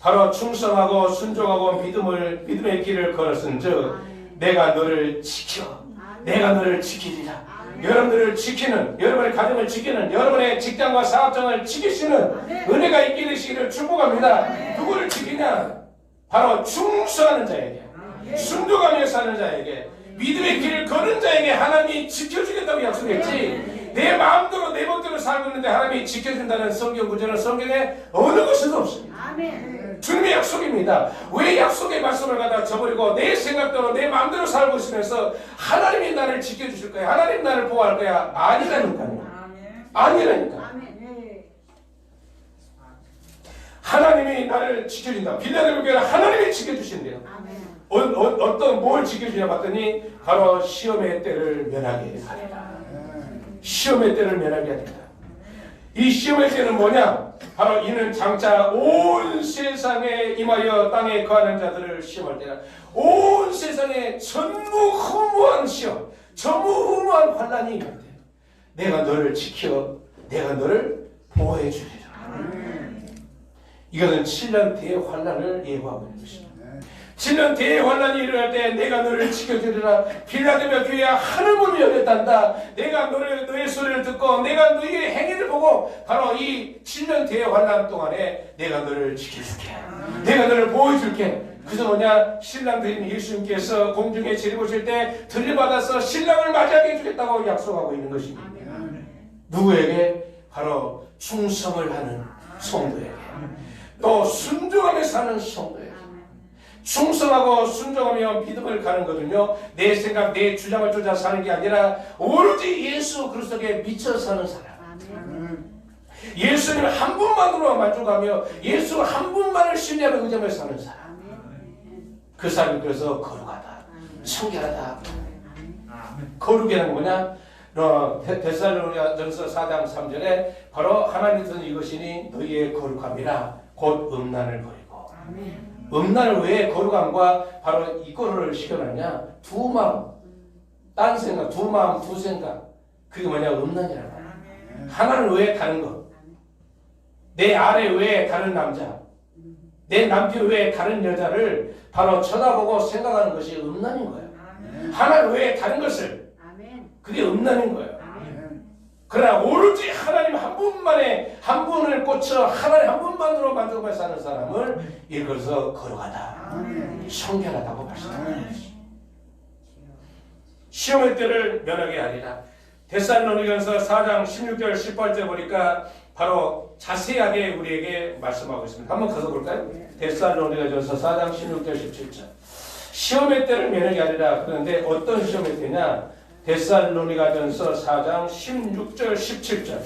바로 충성하고 순종하고 믿음의 길을 걸었은즉 내가 너를 지켜 내가 너를 지키리라. 여러분들을 지키는, 여러분의 가정을 지키는, 여러분의 직장과 사업장을 지키시는 은혜가 있게 되시기를 축복합니다. 누구를 지키냐? 바로 충성하는 자에게, 순종하며 사는 자에게, 믿음의 길을 걷는 자에게 하나님이 지켜주겠다고 약속했지, 내 마음대로 내 멋대로 살고 있는데 하나님이 지켜준다는 성경 구절은 성경에 어느 곳에도 없습니다. 주님의 약속입니다. 왜 약속의 말씀을 갖다 저버리고 내 생각대로 내 마음대로 살고 있으면서 하나님이 나를 지켜주실 거야, 하나님 나를 보호할 거야? 아니라니까요. 아니라니까. 하나님이 나를 지켜준다. 빌라델비아 교회는 하나님이 지켜주신대요. 어떤 뭘 지켜주냐 봤더니 바로 시험의 때를 면하게 하리라. 시험의 때를 면하게 하리라. 이 시험의 때는 뭐냐? 바로 이는 장차 온 세상에 임하여 땅에 거하는 자들을 시험할 때라. 온 세상에 전무후무한 시험, 전무후무한 환난이 임할 때 내가 너를 지켜, 내가 너를 보호해 주리라. 이것은 7년 대환난을 예고하고 있는 것입니다. 7년 대환난이 일어날 때 내가 너를 지켜주리라. 빌라델비아 교회야, 하늘문이 열렸단다. 내가 너의 소리를 듣고 내가 너의 행위를 보고 바로 이 7년 대환난 동안에 내가 너를 지켜줄게. 내가 너를 보여줄게. 그래서 뭐냐? 신랑 되신 예수님께서 공중에 재림오실 때 들려받아서 신랑을 맞이하게 해주겠다고 약속하고 있는 것입니다. 누구에게? 바로 충성을 하는 성도에게, 또 순종하며 사는 성도에게. 충성하고 순종하며 믿음을 가는 거든요. 내 생각, 내 주장을 쫓아 사는 게 아니라 오로지 예수 그리스도에 미쳐 사는 사람. 예수님 한 분만으로 만족하며 예수 한 분만을 신뢰하며 의지하며 사는 사람. 그 사람이 그래서 거룩하다, 청결하다. 거룩이라는 뭐냐? 데살로니가전서 4장 3절에 바로 하나님 뜻은 이것이니 너희의 거룩함이라 곧 음란을 버리고. 음란을 왜 거룩함과 바로 이거를 시켜놨냐? 두 마음, 딴 생각, 두 마음, 두 생각. 그게 뭐냐? 음란이라는 거야. 하나는 외에 다른 것, 내 아래 외에 다른 남자, 내 남편 외에 다른 여자를 바로 쳐다보고 생각하는 것이 음란인 거예요. 하나는 외에 다른 것을, 그게 음란인 거예요. 그러나 오로지 하나님 한 분만에, 한 분을 꽂혀 하나님 한 분만으로 만족하며 사는 사람을 이것서 거룩하다, 성결하다고 말씀합니다. 시험의 때를 면하게 하리라. 데살로니가전서 4장 16절 18절 보니까 바로 자세하게 우리에게 말씀하고 있습니다. 한번 가서 볼까요? 데살로니가전서 4장 16절 17절. 시험의 때를 면하게 하리라. 그런데 어떤 시험의 때냐? 데살로니가전서 4장 16절 17절.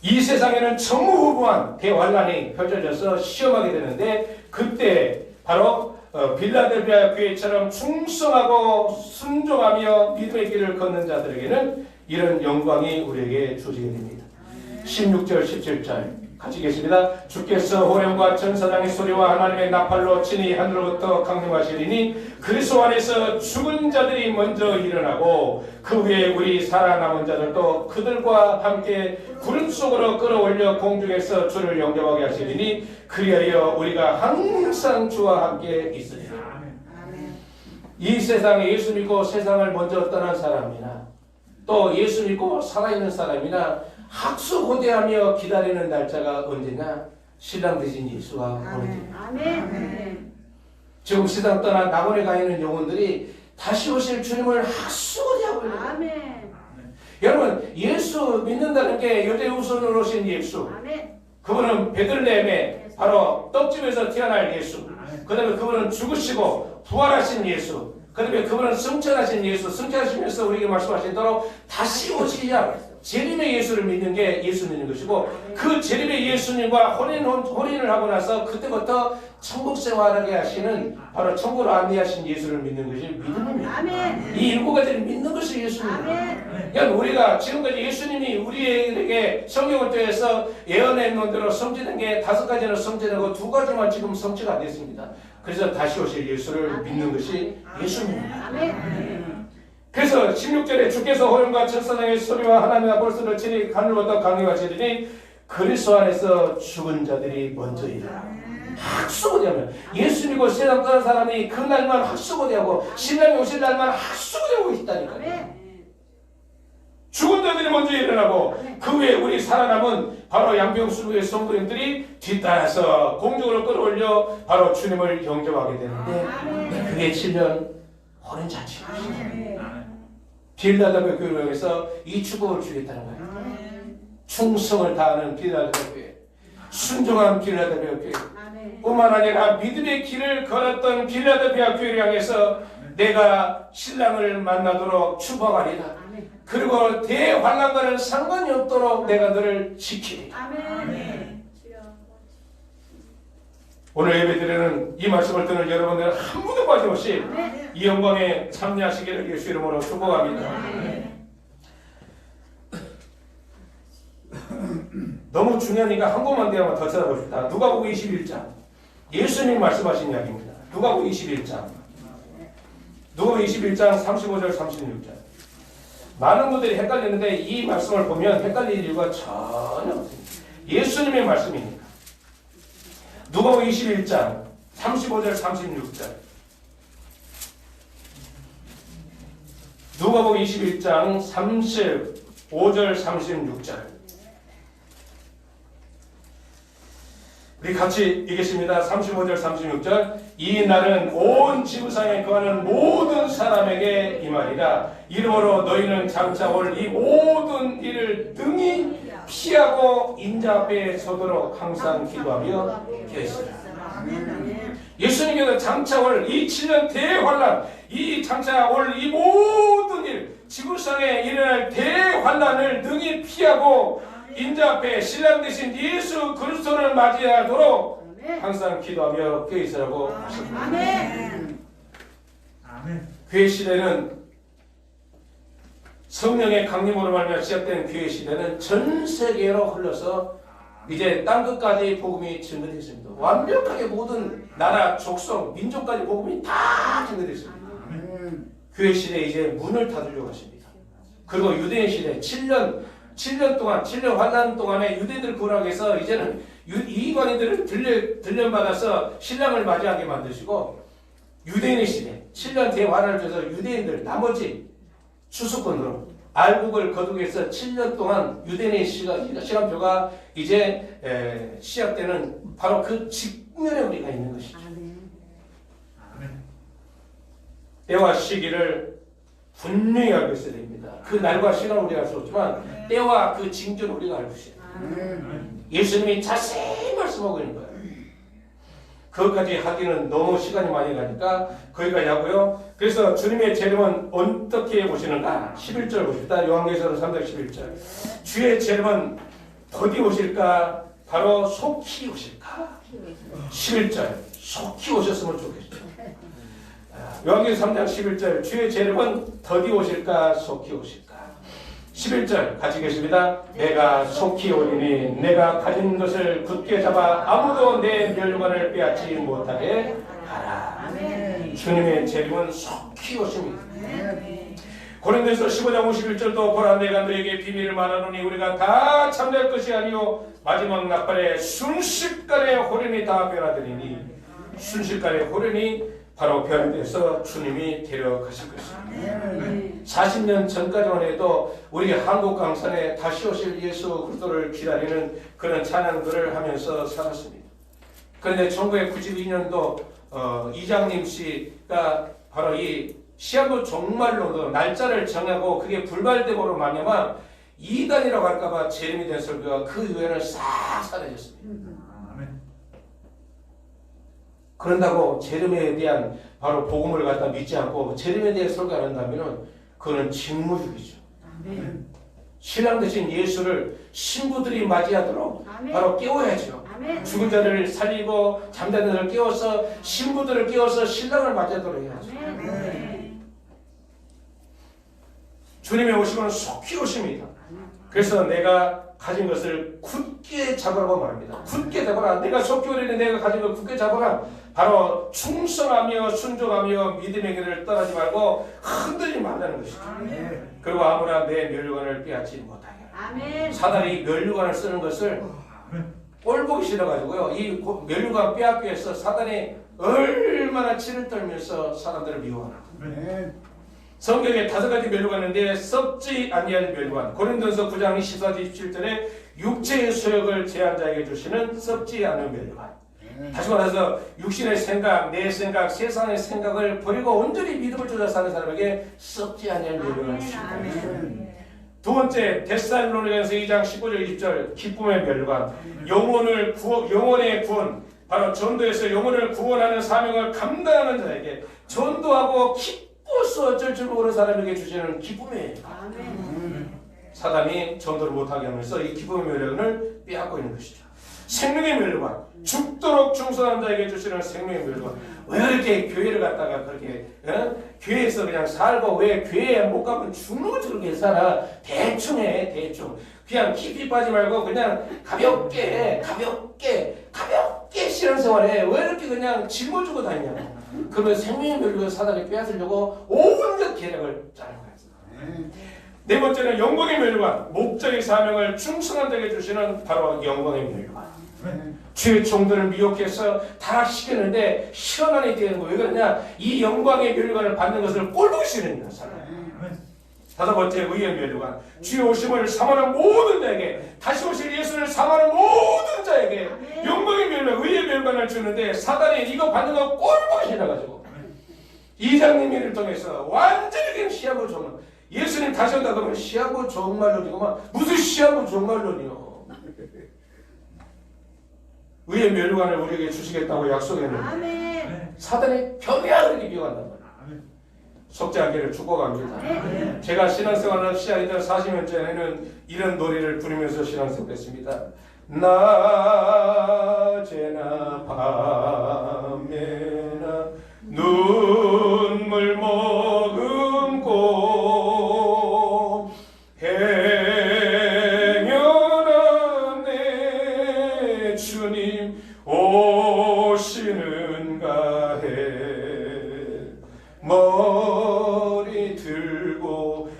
이 세상에는 전무후무한 대환난이 펼쳐져서 시험하게 되는데 그때 바로 빌라델비아 교회처럼 충성하고 순종하며 믿음의 길을 걷는 자들에게는 이런 영광이 우리에게 주어지게 됩니다. 16절 17절 같이 계십니다. 주께서 호령과 천사장의 소리와 하나님의 나팔로 친히 하늘로부터 강림하시리니 그리스도 안에서 죽은 자들이 먼저 일어나고 그 후에 우리 살아남은 자들도 그들과 함께 구름 속으로 끌어올려 공중에서 주를 영접하게 하시리니 그리하여 우리가 항상 주와 함께 있으리라. 이 세상에 예수 믿고 세상을 먼저 떠난 사람이나 또 예수 믿고 살아있는 사람이나 학수고대하며 기다리는 날짜가 언제냐? 신랑 되신 예수가 오는 때. 지금 세상 떠나 낙원에 가 있는 영혼들이 다시 오실 주님을 학수고대하고 있는. 여러분, 예수 믿는다는 게 여자의 우선으로 오신 예수. 그분은 베들레헴에 바로 떡집에서 태어날 예수. 그 다음에 그분은 죽으시고 부활하신 예수. 그 다음에 그분은 승천하신 예수. 승천하시면서 우리에게 말씀하신 대로 다시 오시리라. 재림의 예수를 믿는 게 예수 믿는 것이고 그 재림의 예수님과 혼인을 하고 나서 그때부터 천국 생활하게 하시는 바로 천국으로 안내하신 예수를 믿는 것이 믿음입니다. 이 일곱 가지를 믿는 것이 예수입니다. 그러니까 우리가 지금까지 예수님이 우리에게 성경을 통해서 예언한 대로 성취된 게 5가지는 성취되고 2가지만 지금 성취가 안 됐습니다. 그래서 다시 오실 예수를 믿는 것이 예수입니다. 그래서 16절에 주께서 호령과 천사장의 소리와 하나님의 볼수를 친히 하늘로부터 강림하시리니 그리스도 안에서 죽은 자들이 먼저 일어나고 학수고대하면 예수 믿고 세상 떠난 사람이 그날만 학수고대하고 신랑이 오실 날만 학수고대하고 있다니까요. 죽은 자들이 먼저 일어나고 그 후에 우리 살아남은 바로 양병수의 성도님들이 뒤따라서 공중으로 끌어올려 바로 주님을 영접하게 되는데 그게 7년 어린 잔치입니다. 빌라델비아 교회를 통해서 이 축복을 주겠다는 거예요. 충성을 다하는 빌라델비아 교회, 순종한 빌라델비아 교회 뿐만 아니라 믿음의 길을 걸었던 빌라델비아 교회를 향해서 내가 신랑을 만나도록 축복하리라. 그리고 대환란과는 상관이 없도록 내가 너를 지키리라. 오늘 예배드리는 이 말씀을 듣는 여러분들은 한 분도 빠짐없이 이 영광에 참여하시기를 예수 이름으로 축복합니다. 너무 중요하니까 한 곳만 대하면 더 찾아봅시다. 누가복음 21장. 예수님 말씀하신 이야기입니다. 누가복음 21장. 누가복음 21장 35절 36절. 많은 분들이 헷갈리는데 이 말씀을 보면 헷갈릴 이유가 전혀 없습니다. 예수님의 말씀이니까. 누가복음 21장 35절 36절. 누가복음 21장 35절 36절. 우리 같이 읽겠습니다. 35절 36절. 이 날은 온 지구상에 거하는 모든 사람에게 임하리라. 이러므로 너희는 장차 올 이 모든 일을 등이 피하고 인자 앞에 서도록 항상 기도하며 계시라. 예수님께서 장차 올 이 7년 대환란, 이 장차 올 이 모든 일, 지구상에 일어날 대환란을 능히 피하고 인자 앞에 신랑 되신 예수 그리스도를 맞이하도록 항상 기도하며 껴 있으라고 하십니다. 아멘. 교회 시대는 성령의 강림으로 말미암아 시작된 교회 시대는 전 세계로 흘러서 이제 땅끝까지 복음이 증거됐습니다. 완벽하게 모든 나라, 족속, 민족까지 복음이 다 증거됐습니다. 교회 시대 이제 문을 닫으려고 하십니다. 그리고 유대인 시대 7년 동안 7년 환란 동안에 유대인들 구원하기 위해서 이제는 이방인들을 들려받아서 신랑을 맞이하게 만드시고 유대인의 시대 7년 대환란을 줘서 유대인들 나머지 추수권으로 알국을 거두기 위해서 7년 동안 유대인의 시간표가 이제 시작되는 바로 그 직면에 우리가 있는 것이죠. 때와 시기를 분명히 알고 있어야 됩니다. 그 날과 시간을 우리가 알 수 없지만 때와 그 징조를 우리가 알고 있어야 됩니다. 예수님이 자세히 말씀하고 있는 거예요. 그것까지 하기는 너무 시간이 많이 가니까 거기까지 하고요. 그래서 주님의 재림은 어떻게 보시는가? 11절 보십시다. 요한계시록 3장 11절. 주의 재림은 어디 오실까? 바로 속히 오실까? 11절. 속히 오셨으면 좋겠죠. 요한계시록 3장 11절. 주의 재림은 더디 오실까? 속히 오실까? 11절 같이 계십니다. 내가 속히 오리니 내가 가진 것을 굳게 잡아 아무도 내 멸관을 빼앗지 못하게 하라. 주님의 재림은 속히 오십니다. 고린도서 15장 51절도 보라 내가 너에게 비밀을 말하노니 우리가 다 참될 것이 아니요 마지막 날에 순식간에 호련이 다 변화되리니 순식간에 호련이 바로 변화돼서 주님이 데려가실 것입니다. 40년 전까지만 해도 우리 한국 강산에 다시 오실 예수 그리스도를 기다리는 그런 찬양들을 하면서 살았습니다. 그런데 1992년도 이장님 씨가 바로 이 시한부 종말론도 날짜를 정하고 그게 불발됨으로 말미암아 이단이라고 할까봐 재림이 된 설교가 그 이후에는 싹 사라졌습니다. 그런다고 재림에 대한 바로 복음을 갖다 믿지 않고 재림에 대해 설교 안 한다면 그거는 직무유기죠. 신랑 되신 예수를 신부들이 맞이하도록 바로 깨워야죠. 죽은 자를 살리고 잠자는 자를 깨워서 신부들을 깨워서 신랑을 맞이하도록 해야죠. 주님의 오심은 속히 오십니다. 그래서 내가 가진 것을 굳게 잡으라고 말합니다. 굳게 잡아라. 내가 속히 오리니 내가 가진 걸 굳게 잡아라. 바로 충성하며 순종하며 믿음의 길을 떠나지 말고 흔들리지 말라는 것이죠. 그리고 아무나 내 멸관을 빼앗지 못하게 하라. 아멘. 사단이 면류관을 쓰는 것을 꼴 보기 싫어가지고요. 이 면류관 빼앗기 위해서 사단이 얼마나 치를 떨면서 사람들을 미워하나. 성경에 5가지 면류관이 있는데 썩지 아니할 면류관. 고린도서 9장 14절 27절에 육체의 소욕을 제한 자에게 주시는 썩지 않은 면류관. 다시 말해서 육신의 생각, 내 생각, 세상의 생각을 버리고 온전히 믿음을 쫓아 사는 사람에게 썩지 아니할 면류관을 주십니다. 두 번째, 데살로니가서 2장 15절 20절 기쁨의 면류관. 영혼의 구원, 바로 전도에서 영혼을 구원하는 사명을 감당하는 자에게 전도하고 기뻐서 어쩔 줄 모르는 사람에게 주시는 기쁨의 면류관. 사단이 전도를 못하게 하면서 이 기쁨의 면류관을 빼앗고 있는 것이죠. 생명의 면류관, 죽도록 충성한 자에게 주시는 생명의 면류관. 왜 이렇게 교회를 갔다가 그렇게 교회에서 그냥 살고 왜 교회에 못 가면 죽는 것처럼 이렇게 살아. 대충 해, 대충. 그냥 깊이 빠지 말고 그냥 가볍게 신앙생활해. 왜 이렇게 그냥 짊어지고 다니냐고. 그러면 생명의 면류관 사단이 빼앗으려고 온갖 계략을 짜는 거예요. 네 번째는 영광의 면류관, 목적의 사명을 충성한 자에게 주시는 바로 영광의 면류관. 주의 종들을 미혹해서 타락시켰는데 시원하게 되는 거예요. 왜 그러냐? 이 영광의 면류관을 받는 것을 꼴보기 싫으니까 사람. 다섯 번째, 의의 면류관. 주의 오심을 사모하는 모든 자에게, 다시 오실 예수를 사모하는 모든 자에게 영광의 면류관, 의의 면류관을 주는데 사단이 이거 받는 거 꼴보기 싫어가지고 이장님을 통해서 완전히 그냥 시하고 종말. 예수님 다시 온다 그러면 시하고 종말론이고 무슨 시하고 종말론이요. 의의 면류관을 우리에게 주시겠다고 약속했는데 사단이 경외하게 비워간단 말이에요. 속지 않기를 축복합니다. 제가 신앙생활을 시작했던 40년 전에는 이런 노래를 부르면서 신앙생활했습니다. 낮에나 밤에나 눈물 머금고 행여나 내 주님 오시는가 해 머리 들고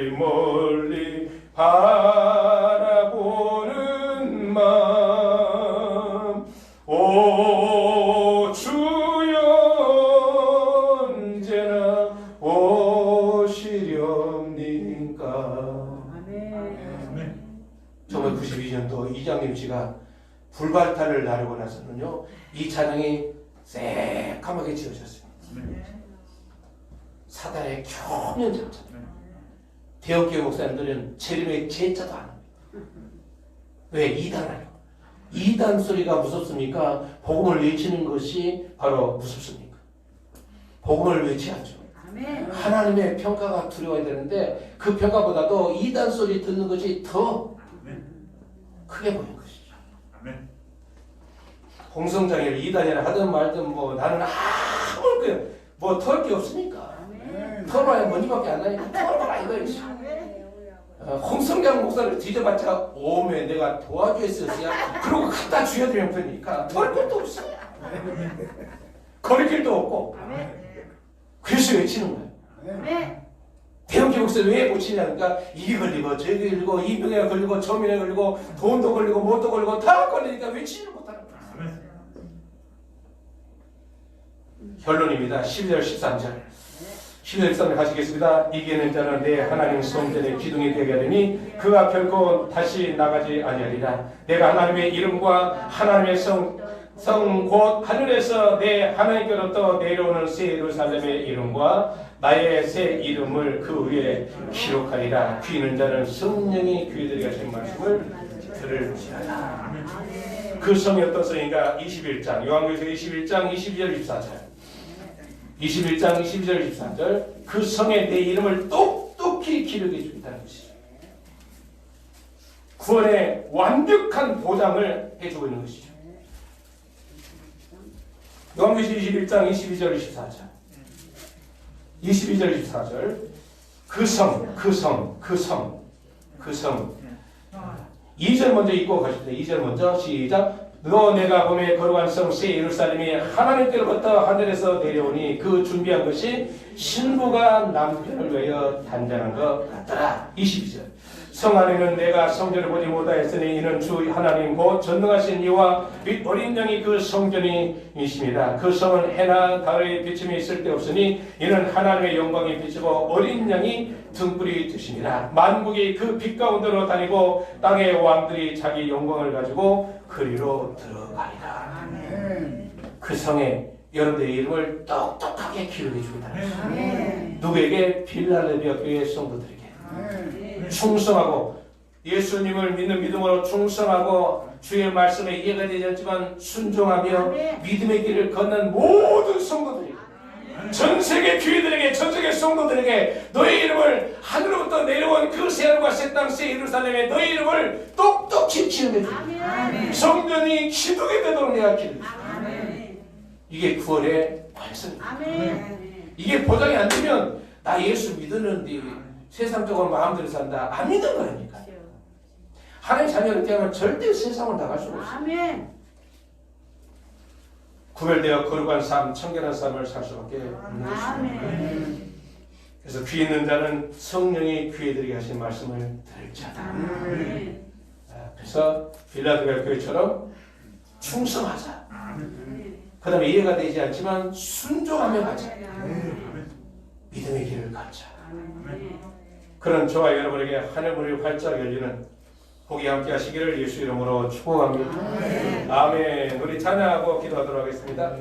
멀리 바라보는 마음 오 주여 언제나 오시렵니까. 1992년도 이장님 씨가 불발탄을 나르고 나서는요 이 찬양이 새까맣게 지어졌습니다. 사단의 교면장차. 대형교회 목사님들은 재림의 제자도 안 합니다. 왜? 이단하요. 이단 소리가 무섭습니까? 복음을 외치는 것이 바로 무섭습니까? 복음을 외쳐야죠. 하나님의 평가가 두려워야 되는데 그 평가보다도 이단 소리 듣는 것이 더 크게 보이는 것이죠. 홍성장애를 이단이라 하든 말든 뭐 나는 아무 뭐 털 게 없으니까 털어야 먼지밖에 안 나니까 털어라 이거지. 홍성장 목사를 뒤져봤자 오메 내가 도와주었어요. 그러고 갖다 주여드리면 되니까 털 것도 없어요. 거리길도 없고 그래서 외치는 거예요. 대형교 목사 왜 못 치냐니까 이게 걸리고 저게 걸리고 이병에 걸리고 저민에 걸리고 돈도 걸리고 뭣도 걸리고 다 걸리니까 외치지를 못하는 거예요. 결론입니다. 12절 13절 12절 13절 가시겠습니다. 이기는 자는 내 하나님 성전의 기둥이 되게 하리니 그가 결코 다시 나가지 아니하리라. 내가 하나님의 이름과 하나님의 성 곧 하늘에서 내 하나님께로부터 내려오는 새 예루살렘의 이름과 나의 새 이름을 그 위에 기록하리라. 귀 있는 자는 성령이 귀에 하신 말씀을 들을지어다. 그 성이 어떤 성인가? 21장 요한계시록 21장 22절 24절 21장 22절 24절 그 성에 내 이름을 똑똑히 기록해 주겠다는 것이죠. 구원의 완벽한 보장을 해주고 있는 것이죠. 요한계시록 21장 22절 24절 22절 24절 그 성 2절 먼저 읽고 가십시다. 2절 먼저 시작. 너 내가 봄에 거룩한 성 새 예루살렘이 하나님께로부터 하늘에서 내려오니 그 준비한 것이 신부가 남편을 위하여 단장한 것 같더라. 22절 성 안에는 내가 성전을 보지 못하였으니 이는 주 하나님 곧 전능하신 이와 및 어린 양이 그 성전이십니다. 그 성은 해나 달의 비침이 있을 데 없으니 이는 하나님의 영광이 비치고 어린 양이 등불이 되십니다. 만국이 그 빛 가운데로 다니고 땅의 왕들이 자기 영광을 가지고 그리로 들어가리라. 아멘. 그 성에 여러분들의 이름을 똑똑하게 기록해 주겠다. 아멘. 누구에게? 빌라델비아 교회 성도들에게 아멘. 충성하고 예수님을 믿는 믿음으로 충성하고 주의 말씀에 이해가 되지 않지만 순종하며 믿음의 길을 걷는 모든 성도들에게 전 세계 교회들에게 전 세계 성도들에게 너의 이름을 하늘로부터 내려온 그 새하늘과 새 땅 새 예루살렘에 너의 이름을 똑똑히 기억해 주 성전이 기둥이 되도록 내가 기도해 주 이게 구원의 완성입니다. 이게 보장이 안 되면 나 예수 믿었는데 세상적으로 마음대로 산다 안 믿는 거 아닙니까? 하나님 자녀를 때하면 절대 세상을 나갈 수가 없어요. 구별되어 거룩한 삶, 청결한 삶을 살 수밖에 없는 것입니다. 그래서 귀 있는 자는 성령이 귀에 들게 하신 말씀을 들을 자다. 그래서 빌라델비아 교회처럼 충성하자. 그 다음에 이해가 되지 않지만 순종하며 가자. 믿음의 길을 가자. 그런 저와 여러분에게 하늘문이 활짝 열리는 복이 함께 하시기를 예수 이름으로 축복합니다. 아멘. 우리 찬양하고 기도하도록 하겠습니다.